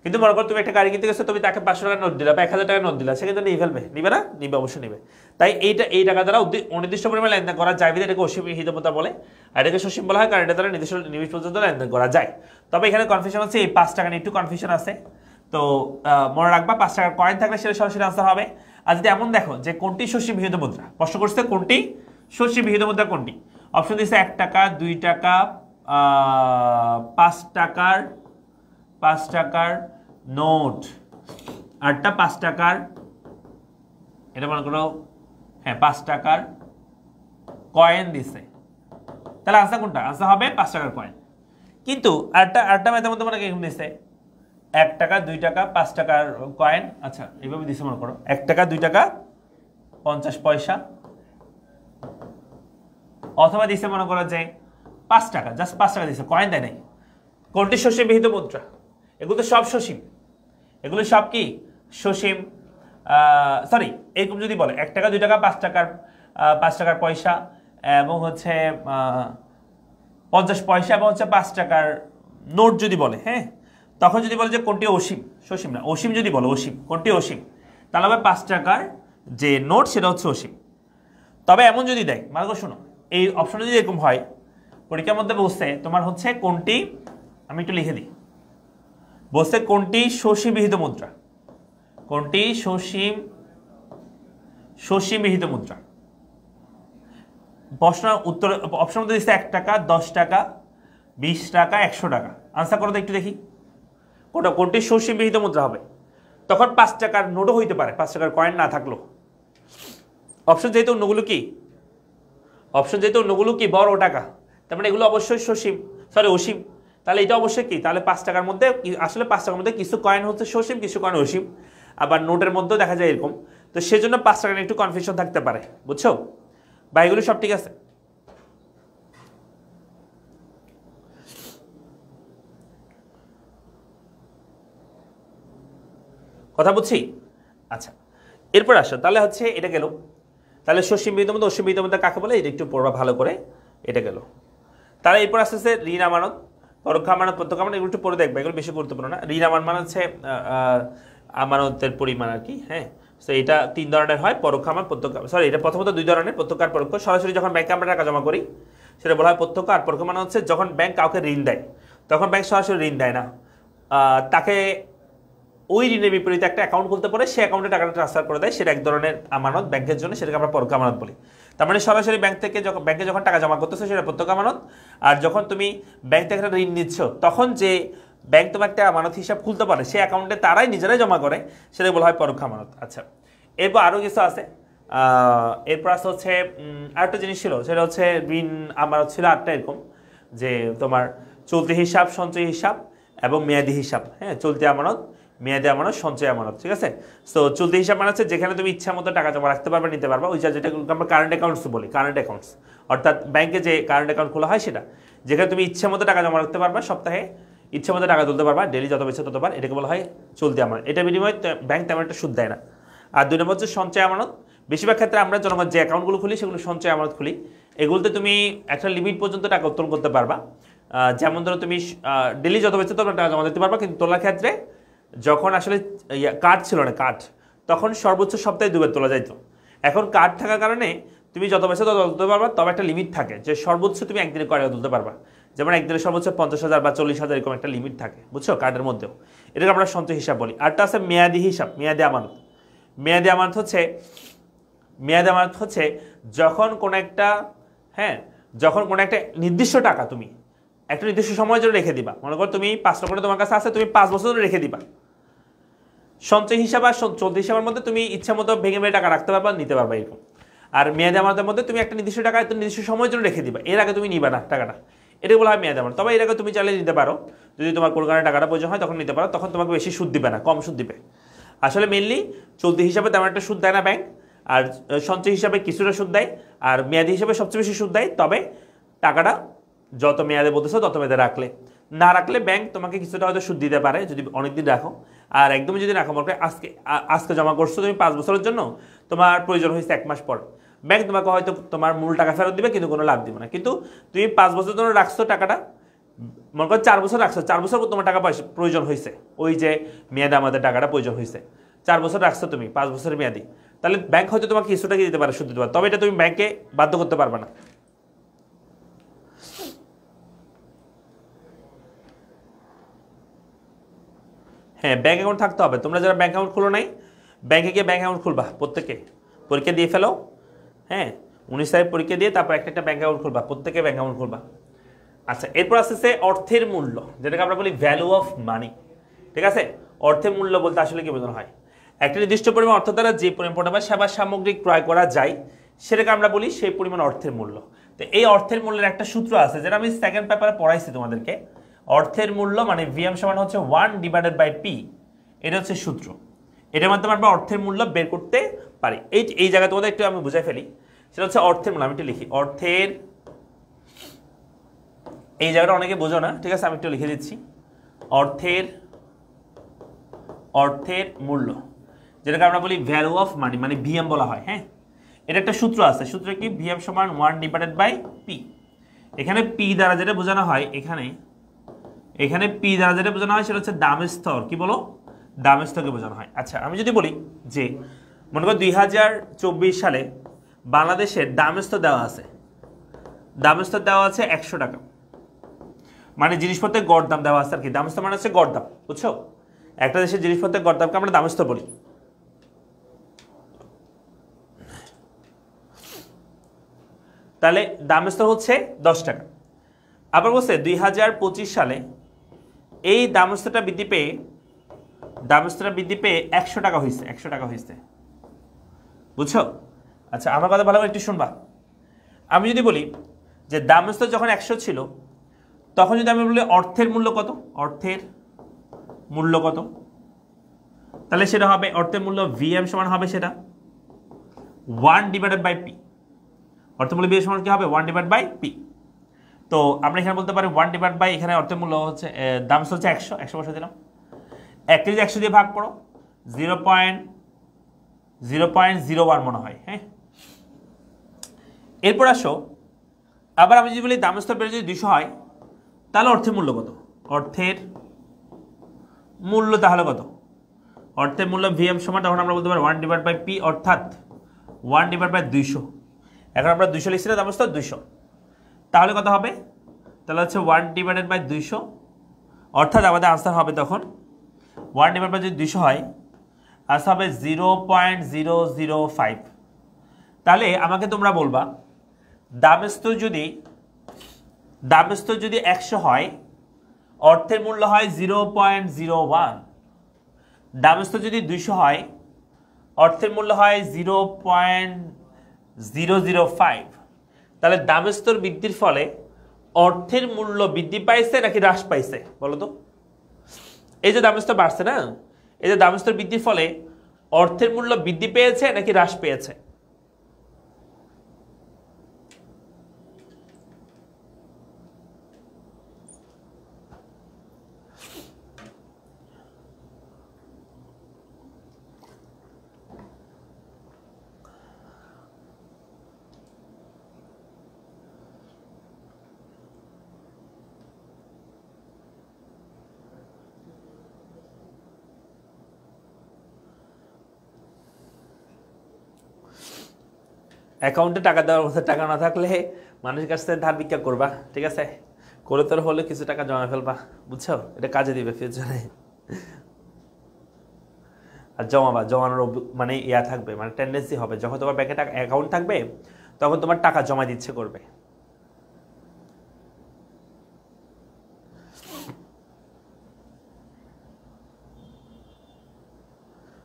কিন্তু মনে করো তুমি একটা গাড়ি কিনতে গেছো, তুমি তাকে 500 টাকার নোট দিলা বা 1000 টাকার নোট দিলা, সে কিন্তু নিয়ে ফেলবে, নিবে না? নিবে, অবশ্যই নিবে। তাই এই টাকা দ্বারা অনির্দিষ্ট পরিমাণে লেনদেন করা যায়, এটাকে অসীম বিহিত মুদ্রা বলে। আর এটাকে সসীম বলা হয় কারণ এটা দ্বারা নির্দিষ্ট লিমিট পর্যন্ত লেনদেন করা যায়। তবে এখানে কনফিউশন আছে, এই 5 টাকা নিয়ে একটু কনফিউশন আছে, তো মনে রাখবা 5 টাকার কয়েন থাকলে সেটা সরাসরি আনসার হবে। আর যদি এমন দেখো যে কোনটি সসীম বিহিত মুদ্রা, প্রশ্ন করছে কোনটি সসীম বিহিত মুদ্রা কোনটি, অপশন দিচ্ছে 1 টাকা, 2 টাকা, 5 টাকার নোট, আরটা 5 টাকার, এটা মনে করো হ্যাঁ 5 টাকার কয়েন দিছে, তাহলে আনসার কোনটা? আনসার হবে 5 টাকার কয়েন। কিন্তু আরটা ম্যাথের মধ্যে মনে এরকম দিছে 1 টাকা, 2 টাকা, 5 টাকার কয়েন। আচ্ছা এইভাবে দিছে মনে করো 1 টাকা, 2 টাকা, 50 পয়সা, অথবা দিছে মনে করো যে 5 টাকা, জাস্ট 5 টাকা দিছে, কয়েন দেয় নাই। কোনটি সসীম বিহিত মুদ্রা? এগুলো তো সব সসীম, এগুলো সব কি সসীম। সরি, এরকম যদি বলে 1 টাকা, 2 টাকা, 5 টাকার পয়সা এবং হচ্ছে 50 পয়সা এবং হচ্ছে 5 টাকার নোট যদি বলে, হ্যাঁ তখন যদি বলে যে কোনটি অসীম, সসীম না, অসীম যদি বলো অসীম, কোনটি অসীম, তাহলে হবে 5 টাকার যে নোট সেটা হচ্ছে অসীম। তবে এমন যদি দেয়, মানে শোনো এই অপশন যদি এরকম হয় পরীক্ষার মধ্যে বসছে তোমার হচ্ছে কোনটি, আমি একটু লিখে দিই, বসছে কোনটি সসীম বিহিত মুদ্রা, কোনটি সসীম বিহিত মুদ্রা। প্রশ্ন উত্তর অপশন মধ্যে দিচ্ছে 1 টাকা, 10 টাকা, 20 টাকা, 100 টাকা। আনসার করো তো একটু দেখি কোনটি সসীম বিহিত মুদ্রা হবে। তখন 5 টাকার নোটও হইতে পারে, 5 টাকার কয়েন না থাকলো। অপশন যেহেতু অন্যগুলো কি বড় টাকা, তার মানে এগুলো অবশ্যই অসীম। তাহলে এটা অবশ্যই কি, তাহলে 5 টাকার মধ্যে আসলে 5 টাকার মধ্যে কিছু কয়েন হচ্ছে সসীম, কিছু কয়েন অসীম, আবার নোটের মধ্যেও দেখা যায় এরকম। তো সেজন্য 5 টাকা একটু কনফিউশন থাকতে পারে, বুঝছো? বা এগুলো সব ঠিক আছে। কথা বুঝছি? আচ্ছা এরপর আসো, তাহলে হচ্ছে এটা গেল, তাহলে সসীম বিহিত মুদ্রা, অসীম বিহিত মুদ্রা কাকে বলে এটা একটু পড়বা ভালো করে, এটা গেল। তাহলে এরপর আসতেছে ঋণ আমানত, পরোক্ষ আমানত, প্রত্যক্ষ আমানত, এগুলো একটু পড়ে দেখবে, এগুলো বেশি গুরুত্বপূর্ণ না। ঋণ আমানত মানে হচ্ছে আমানতের পরিমাণ আর কি, হ্যাঁ। তো এটা 3 ধরনের হয়, পরোক্ষ আমানত, প্রত্যক্ষ, সরি এটা প্রথমত 2 ধরনের, প্রত্যক্ষ আর পরোক্ষ। সরাসরি যখন ব্যাংকে আমরা টাকা জমা করি সেটা বলা হয় প্রত্যক্ষ, আর পরোক্ষ মানে হচ্ছে যখন ব্যাংক কাউকে ঋণ দেয়, তখন ব্যাংক সরাসরি ঋণ দেয় না, তাকে ওই ঋণের বিপরীতে একটা অ্যাকাউন্ট খুলতে পারে, সেই অ্যাকাউন্টে টাকাটা ট্রান্সফার করে দেয়, সেটা এক ধরনের আমানত ব্যাংকের জন্য, সেটাকে আমরা পরোক্ষ আমানত বলি। তার মানে সরাসরি ব্যাংকে যখন টাকা জমা করতেছো সেটা প্রত্যক্ষ আমানত, আর যখন তুমি ব্যাংক থেকে ঋণ নিচ্ছ তখন যে ব্যাংক তোমার একটা আমানত হিসাব খুলতে পারে, সেই অ্যাকাউন্টে তারাই নিজেরাই জমা করে, সেটা বলা হয় পরোক্ষ আমানত। আচ্ছা এরপর আরও কিছু আছে, এরপর আসতে হচ্ছে আরেকটা জিনিস ছিল, সেটা হচ্ছে ঋণ আমানত ছিল 8টা এরকম, যে তোমার চলতি হিসাব, সঞ্চয় হিসাব এবং মেয়াদি হিসাব, হ্যাঁ চলতি আমানত, মেয়াদি আমানত, সঞ্চয় আমানত, ঠিক আছে। সো চলতি হিসাব মানে হচ্ছে যেখানে তুমি ইচ্ছা মতো টাকা জমা রাখতে পারবে, নিতে পারবা, ওই যেটা আমরা কারেন্ট অ্যাকাউন্টস বলি, কারেন্ট অ্যাকাউন্টস, অর্থাৎ ব্যাংকে যে কারেন্ট অ্যাকাউন্ট খোলা হয় সেটা, যেখানে তুমি ইচ্ছা মতো টাকা জমা রাখতে পারবা, সপ্তাহে ইচ্ছা মতো টাকা তুলতে পারবা, ডেলি যত বেশি ততবার, এটাকে বলা হয় চলতি আমানত। এটা বিনিময়ে ব্যাংক তেমন একটা সুদ দেয় না। আর 2 নম্বর হচ্ছে সঞ্চয় আমানত। বেশিরভাগ ক্ষেত্রে আমরা জনগণ যে অ্যাকাউন্টগুলো খুলি সেগুলো সঞ্চয় আমানত খুলি। এগুলোতে তুমি একটা লিমিট পর্যন্ত টাকা উত্তোলন করতে পারবা। যেমন ধরো তুমি ডেলি যত বেশি তত টাকা জমা দিতে পারবা, কিন্তু তোলার ক্ষেত্রে যখন আসলে কার্ড ছিল না, কার্ড, তখন সর্বোচ্চ সপ্তাহে 2 বার তোলা যাইতো। এখন কার্ড থাকার কারণে তুমি যত বেশি তত তুলতে পারবা, তবে একটা লিমিট থাকে যে সর্বোচ্চ তুমি একদিনে কয় টাকা তুলতে পারবা। যেমন একদিনে সর্বোচ্চ 50,000 বা 40,000 এরকম একটা লিমিট থাকে, বুঝছো, কার্ডের মধ্যেও। এটাকে আমরা সঞ্চয় হিসাব বলি। আরটা আছে মেয়াদি হিসাব, মেয়াদি আমানত। মেয়াদি আমানত হচ্ছে যখন কোনো একটা নির্দিষ্ট টাকা তুমি একটা নির্দিষ্ট সময়ের জন্য রেখে দিবা। মনে করো তুমি 5 লক্ষ টাকা তোমার কাছে আছে, তুমি 5 বছর ধরে রেখে দিবা। সঞ্চয় হিসাব আর চলতি হিসাবের মধ্যে তুমি ইচ্ছা মতো ভেঙে ভেঙে টাকা রাখতে পারবা, নিতে পারবা, এরকম। আর মেয়াদি আমানতের মধ্যে তুমি একটা নির্দিষ্ট টাকা একটা নির্দিষ্ট সময়ের জন্য রেখে দিবা, এর আগে তুমি নিবা না টাকাটা, এটা বলা হয় মেয়াদি আমানত। তবে এর আগে তুমি চাইলে নিতে পারো, যদি তোমার কোনো কারণে টাকাটা প্রয়োজন হয় তখন নিতে পারো, তখন তোমাকে বেশি সুদ দিবে না, কম সুদ দিবে। আসলে মেনলি চলতি হিসাবে তেমন একটা সুদ দেয় না ব্যাংক, আর সঞ্চয় হিসাবে কিছুটা সুদ দেয়, আর মেয়াদি হিসাবে সবচেয়ে বেশি সুদ দেয়। তবে টাকাটা যত মেয়াদে বলতেছো তত মেয়াদে রাখলে, না রাখলে ব্যাংক তোমাকে কিছুটা হয়তো সুদ দিতে পারে যদি অনেকদিন রাখো। আর একদমই যদি রাখো, মনে করো আজকে জমা করছো তুমি 5 বছরের জন্য, তোমার প্রয়োজন হয়েছে 1 মাস পর, ব্যাংক তোমাকে হয়তো তোমার মূল টাকা ফেরত দিবে, কিন্তু কোনো লাভ দিবে না। কিন্তু তুমি 5 বছরের জন্য রাখছো টাকাটা, মনে করো 4 বছর রাখছো, 4 বছর পর তোমার টাকা পয়সা প্রয়োজন হয়েছে, ওই যে মেয়াদে আমাদের টাকাটা প্রয়োজন হয়েছে, 4 বছর রাখছো তুমি, 5 বছরের মেয়াদি, তাহলে ব্যাংক হয়তো তোমাকে কিছু টাকা দিতে পারে, সুদ দিতে পারে, তবে এটা তুমি ব্যাংকে বাধ্য করতে পারবে না। হ্যাঁ, ব্যাংক অ্যাকাউন্ট থাকতে হবে। তোমরা যারা ব্যাংক অ্যাকাউন্ট খুলো নাই, ব্যাংকে গিয়ে ব্যাংক অ্যাকাউন্ট খুলবা, প্রত্যেকে পরীক্ষা দিয়ে ফেলো। হ্যাঁ, 19 তারিখ পরীক্ষা দিয়ে তারপর একটা ব্যাংক অ্যাকাউন্ট খুলবা, প্রত্যেকে ব্যাংক অ্যাকাউন্ট খুলবা। আচ্ছা, এরপর আসতেছে অর্থের মূল্য, যেটাকে আমরা বলি ভ্যালু অফ মানি, ঠিক আছে। অর্থের মূল্য বলতে আসলে কি বোঝানো হয়? একটা নির্দিষ্ট পরিমাণ অর্থ দ্বারা যে পরিমাণ বা সেবা সামগ্রী ক্রয় করা যায় সেটাকে আমরা বলি সেই পরিমাণ অর্থের মূল্য। তো এই অর্থের মূল্যের একটা সূত্র আছে, যেটা আমি সেকেন্ড পেপারে পড়াইছি তোমাদেরকে। অর্থের মূল্য মানে ভিএম সমান হচ্ছে 1/P, এটা হচ্ছে সূত্র। এটার মাধ্যমে আমরা অর্থের মূল্য বের করতে পারি। এই জায়গায় তোমাদের একটু আমি বুঝাই ফেলি, সেটা হচ্ছে অর্থের মূল্য। আমি একটু লিখি, অর্থের, এই জায়গাটা অনেকে বোঝো না, ঠিক আছে, আমি একটু লিখে দিচ্ছি। অর্থের মূল্য, যেটাকে আমরা বলি ভ্যালু অফ মানি, মানে ভিএম বলা হয়। হ্যাঁ, এটা একটা সূত্র আছে, সূত্র কি? ভিএম সমান 1/P। এখানে পি দ্বারা যেটা বোঝানো হয়, এখানে পি দ্বারা যেটা বোঝানো হয় সেটা হচ্ছে দামের স্তর। কি বলো? দামের স্তরকে বোঝানো হয়। আচ্ছা, আমি যদি বলি যে মনে করো 2024 সালে বাংলাদেশের দামের স্তর দেওয়া আছে, দামের স্তর দেওয়া আছে 100 টাকা, মানে জিনিসপত্রের গড় দাম দেওয়া আছে আর কি। দামের স্তর মানে হচ্ছে গড় দাম, বুঝছো? একটা দেশের জিনিসপত্রের গড় দামকে আমরা দামের স্তর বলি। তাহলে দামের স্তর হচ্ছে 10 টাকা। আবার বলছে 2025 সালে এই দামের স্তরটা বৃদ্ধি পেয়ে 100 টাকা হয়েছে, 100 টাকা হয়েছে, বুঝছো? আচ্ছা, আমার কথা ভালো করে একটু শুনবা। আমি যদি বলি যে দামের স্তর যখন 100 ছিল, তখন যদি আমি বলি অর্থের মূল্য কত, অর্থের মূল্য কত, তাহলে সেটা হবে অর্থের মূল্য ভিএম সমান হবে সেটা 1/P। অর্থের মূল্য ভিএম সমান কি হবে? 1/P। তো আমরা এখানে বলতে পারি 1/, এখানে অর্থের মূল্য হচ্ছে দাম হচ্ছে 100 বসে দিলাম। 1 কেজি 100 দিয়ে ভাগ করো, 0.01 মনে হয়। হ্যাঁ, এরপর আসো, আবার আমি যদি বলি দামের স্তর বেড়ে যদি 200 হয়, তাহলে অর্থের মূল্য কত? অর্থের মূল্য তাহলে কত? অর্থের মূল্য ভিএম সমান তখন আমরা বলতে পারি 1/P, অর্থাৎ 1/200। এখন আমরা 200 লিখছি না, দামের স্তর 200, তাহলে কত হবে? তাহলে হচ্ছে 1/200, অর্থাৎ আমাদের আনসার হবে তখন 1/, যদি 200 হয়, আনসার হবে 0.005। তাহলে আমাকে তোমরা বলবা দামের স্তর যদি 100 হয়, অর্থের মূল্য হয় 0.01। দামের স্তর যদি 200 হয়, অর্থের মূল্য হয় 0.005। তাহলে দামের স্তর বৃদ্ধির ফলে অর্থের মূল্য বৃদ্ধি পাইছে নাকি হ্রাস পাইছে বলো তো? এই যে দামের স্তর বাড়ছে না, এই যে দামের স্তর বৃদ্ধির ফলে অর্থের মূল্য বৃদ্ধি পেয়েছে নাকি হ্রাস পেয়েছে? অ্যাকাউন্টে টাকা দেওয়ার মতো টাকা না থাকলে মানুষের কাছ থেকে ধার ভিক্ষা করবা, ঠিক আছে? করে তোর হলে কিছু টাকা জমা ফেলবা, বুঝছো? এটা কাজে দিবে ফিউচারে। আর জমানোর মানে ইয়া থাকবে, মানে টেন্ডেন্সি হবে, যখন তোমার ব্যাংকে টাকা অ্যাকাউন্ট থাকবে তখন তোমার টাকা জমা দিচ্ছে করবে।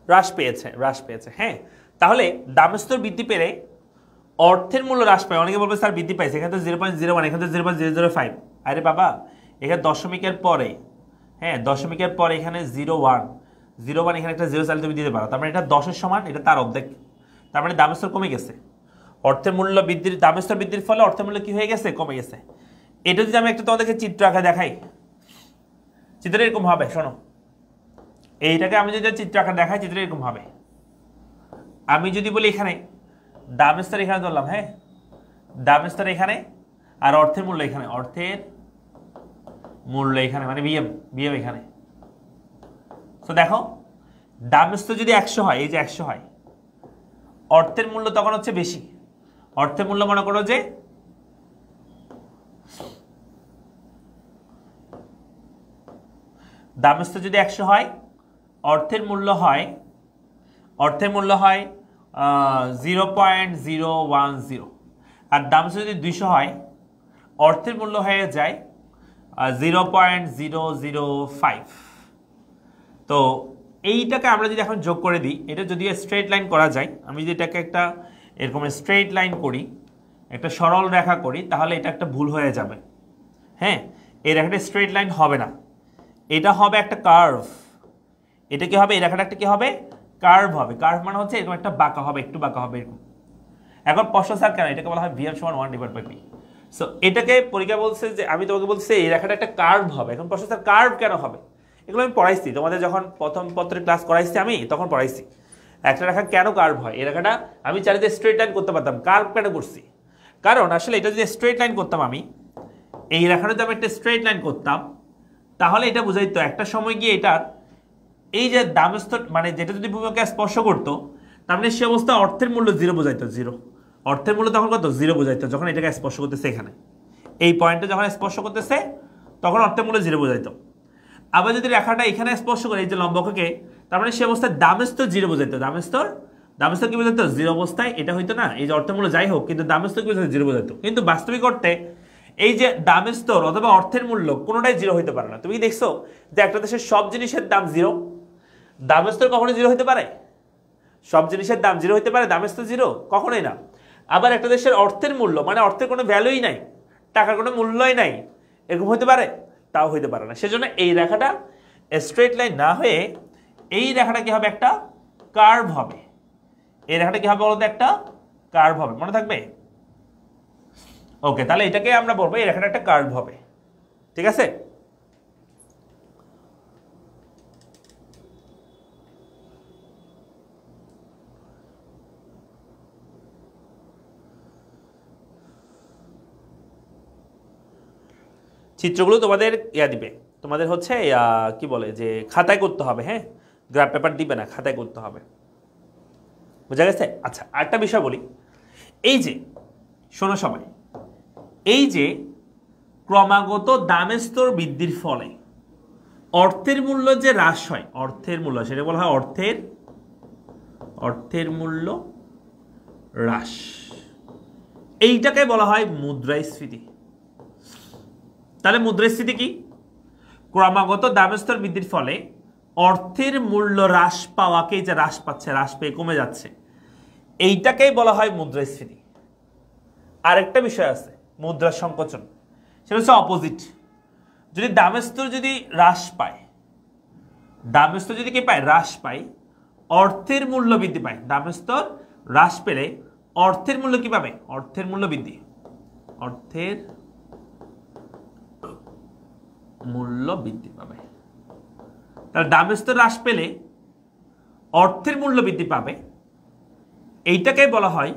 হ্রাস পেয়েছে। হ্যাঁ, তাহলে দামের স্তর বৃদ্ধি পেলে অর্থের মূল্য হ্রাস পায়। অনেকে বলবে স্যার বৃদ্ধি পাইছে, এখানে তো 0.01, এখানে তো 0.005। আরে বাবা, এখানে দশমিকের পরে, হ্যাঁ দশমিকের পরে এখানে 0.1 এখানে একটা 0 চাইলে তুমি দিতে পারো, তার মানে এটা 10-এর সমান, এটা তার অর্ধেক। তার মানে দামের স্তর কমে গেছে। অর্থের মূল্য বৃদ্ধির, দামের স্তর বৃদ্ধির ফলে অর্থের মূল্য কি হয়ে গেছে? কমে গেছে। এটা যদি আমি একটা তোমাদেরকে চিত্র আঁকা দেখাই, চিত্র এরকম হবে, শোনো, এইটাকে আমি যদি চিত্র আঁকা দেখাই, চিত্র এরকম হবে। আমি যদি বলি এখানে দামের স্তর এখানে ধরলাম, হ্যাঁ দামের স্তর এখানে, আর অর্থের মূল্য এখানে, অর্থের মূল্য এখানে, মানে বিএম এখানে। তো দেখো দামের স্তর যদি 100 হয়, এই যে 100 হয়, অর্থের মূল্য তখন হচ্ছে বেশি। অর্থের মূল্য মনে করো যে দামের স্তর যদি 100 হয়, অর্থের মূল্য হয় 0.010, আর দামের স্তর যদি 200 হয়, অর্থের মূল্য হয়ে যায় 0.005। তো এইটাকে আমরা যদি এখন যোগ করে দিই, এটা যদি স্ট্রেট লাইন করা যায়, আমি যদি এটাকে একটা এরকম স্ট্রেট লাইন করি, একটা সরল রেখা করি, তাহলে এটা একটা ভুল হয়ে যাবে। হ্যাঁ, এই রেখাটা স্ট্রেট লাইন হবে না, এটা হবে একটা কার্ভ। এটা কি হবে? এই রেখাটা একটা কি হবে? কার্ভ হবে। কার্ভ মানে হচ্ছে এরকম একটা বাঁকা হবে, একটু বাঁকা হবে এরকম। এখন প্রশ্ন স্যার কেন? এটাকে বলা হয় ভিএম সমান 1/p। সো এটাকে পরীক্ষা বলছে যে, আমি তোমাকে বলছি এই রেখাটা একটা কার্ভ হবে। এখন প্রশ্ন স্যার কার্ভ কেন হবে? এগুলো আমি পড়াইছি তোমাদের, যখন প্রথম পত্রের ক্লাস করাইছি আমি, তখন পড়াইছি একটা রেখা কেন কার্ভ হয়। এই রেখাটা আমি চারিদিকে স্ট্রেট লাইন করতে পারতাম, কার্ভ কেন করছি? কারণ আসলে এটা যদি স্ট্রেট লাইন করতাম, আমি এই রেখাটা যদি আমি একটা স্ট্রেট লাইন করতাম, তাহলে এটা বুঝাইতো একটা সময় গিয়ে এটার এই যে দামের স্তর, মানে যেটা যদি ভূমিকে স্পর্শ করতো, তার মানে সে অবস্থা অর্থের মূল্য 0 বোঝাইতো। 0 অর্থের মূল্য তখন কত? 0 বোঝাইতো, যখন এটাকে স্পর্শ করতেছে। এখানে এই পয়েন্টে যখন স্পর্শ করতেছে, তখন অর্থের মূল্য 0 বোঝাইতো। আবার যদি রেখাটা এখানে স্পর্শ করে, এই যে লম্বককে, তার মানে সে অবস্থায় দামের স্তর 0 বোঝাইতো। দামের স্তর কি বোঝাইতো? 0 অবস্থায় এটা হইতো না, এই যে অর্থের মূল্য যাই হোক, কিন্তু দামের স্তর কি বোঝাইতো? 0 বোঝাইতো। কিন্তু বাস্তবিক অর্থে এই যে দামের স্তর অথবা অর্থের মূল্য কোনোটাই 0 হইতে পারে না। তুমি কি দেখছো যে একটা দেশের সব জিনিসের দাম 0? দামের স্তর কখনো 0 হইতে পারে? সব জিনিসের দাম 0 হইতে পারে? দামের স্তর 0 কখনোই না। আবার একটা দেশের অর্থের মূল্য, মানে অর্থের কোনো ভ্যালুই নাই, টাকার কোনো মূল্যই নাই, এরকম হইতে পারে? তাও হইতে পারে না। সেজন্য এই রেখাটা স্ট্রেট লাইন না হয়ে এই রেখাটা কি হবে? একটা কার্ভ হবে। এই রেখাটা কি হবে বলতো? একটা কার্ভ হবে, মনে থাকবে? ওকে, তাহলে এটাকে আমরা বলবো এই রেখাটা একটা কার্ভ হবে, ঠিক আছে? চিত্রগুলো তোমাদের দিবে, তোমাদের হচ্ছে কি বলে যে খাতায় করতে হবে। হ্যাঁ, গ্রাফ পেপার দিবে না, খাতায় করতে হবে, বুঝা গেছে? আচ্ছা, আরেকটা বিষয় বলি, এই যে শোনো সবাই, এই যে ক্রমাগত দামের স্তর বৃদ্ধির ফলে অর্থের মূল্য যে হ্রাস হয়, অর্থের মূল্য, সেটা বলা হয় অর্থের মূল্য হ্রাস। এইটাকে বলা হয় মুদ্রাস্ফীতি। তাহলে মুদ্রাস্ফীতি কি? ক্রমাগত দামের স্তর বৃদ্ধির ফলে অর্থের মূল্য হ্রাস পাওয়াকে, যে হ্রাস পাচ্ছে, হ্রাস পেয়ে কমে যাচ্ছে, এইটাকেই বলা হয় মুদ্রাস্ফীতি। আরেকটা বিষয় আছে মুদ্রার সংকোচন, সেটা হচ্ছে অপোজিট। যদি দামের স্তর যদি হ্রাস পায়, দামস্তর যদি কি পায় হ্রাস পায়, অর্থের মূল্য বৃদ্ধি পায়। দামস্তর হ্রাস পেলে অর্থের মূল্য কি পাবে? অর্থের মূল্য বৃদ্ধি, অর্থের মূল্য বৃদ্ধি পাবে। তাহলে দামস্তর হ্রাস পেলে অর্থের মূল্য বৃদ্ধি পাবে, এইটাকে বলা হয়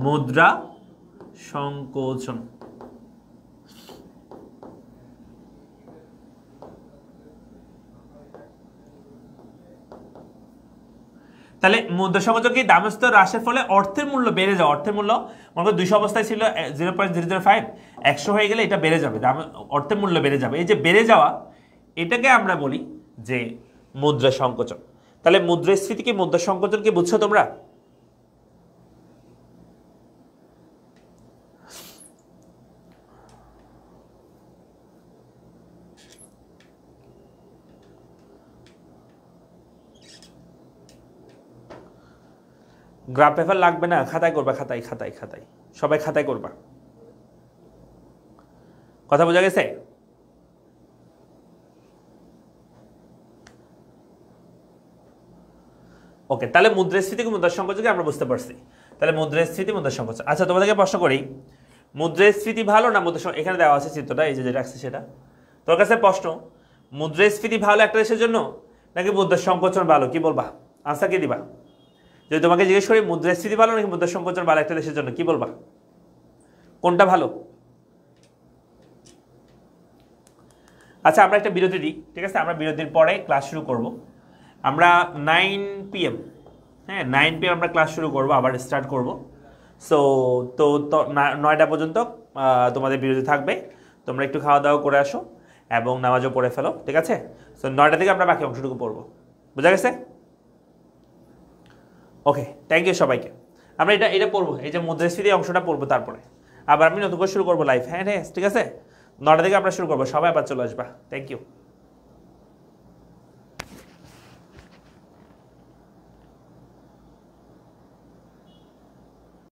মুদ্রা সংকোচন। তাহলে মুদ্রা সংকোচন কি? দামস্তর হ্রাসের ফলে অর্থের মূল্য বেড়ে যাওয়া। অর্থের মূল্য মনে করো 200 অবস্থায় ছিল 0.005, 100 হয়ে গেলে এটা বেড়ে যাবে, অর্থের মূল্য বেড়ে যাবে। এই যে বেড়ে যাওয়া, এটাকে আমরা বলি যে মুদ্রা সংকোচন। তাহলে মুদ্রাস্ফীতি কি মুদ্রা সংকোচন কি বুঝছো তোমরা? গ্রাফ পেপার লাগবে না, খাতায় করবা, খাতায় খাতায় খাতায়, সবাই খাতায় করবা। কথা বোঝা গেছে? ওকে, তাহলে মুদ্রাস্ফীতি মুদ্রা সংকোচনকে আমরা বুঝতে পারছি। তাহলে মুদ্রাস্ফীতি মুদ্রা সংকোচন। আচ্ছা, তোমাদেরকে প্রশ্ন করি, মুদ্রাস্ফীতি ভালো না মুদ্রা, এখানে দেওয়া আছে চিত্রটা, এই যে যেটা আছে সেটা। তোর কাছে প্রশ্ন, মুদ্রাস্ফীতি ভালো একটা দেশের জন্য নাকি মুদ্রা সংকোচন ভালো? কি বলবা? আনসার কি দিবা? যদি তোমাকে জিজ্ঞেস করি মুদ্রাস্ফীতি ভালো নাকি মুদ্রা সংকোচন ভালো একটা দেশের জন্য, কি বলবা? কোনটা ভালো? আচ্ছা, আমরা একটা বিরতি দিই, ঠিক আছে? আমরা বিরতির পরে ক্লাস শুরু করব। আমরা 9 PM, হ্যাঁ 9 PM আমরা ক্লাস শুরু করব, আবার স্টার্ট করব। সো তো 9টা পর্যন্ত তোমাদের বিরতি থাকবে। তোমরা একটু খাওয়া দাওয়া করে আসো এবং নামাজও পড়ে ফেলো, ঠিক আছে? সো 9টা থেকে আমরা বাকি অংশটুকু পড়বো। বুঝা গেছে? ওকে, থ্যাংক ইউ সবাইকে। আমরা এটা পড়বো, এই যে মুদ্রাস্ফীতি অংশটা পড়বো, তারপরে আবার আমি নতুন করে শুরু করবো লাইভ। হ্যাঁ হ্যাঁ, ঠিক আছে? 9টা থেকে আমরা শুরু করবো, সবাই আবার চলে আসবা। Thank you.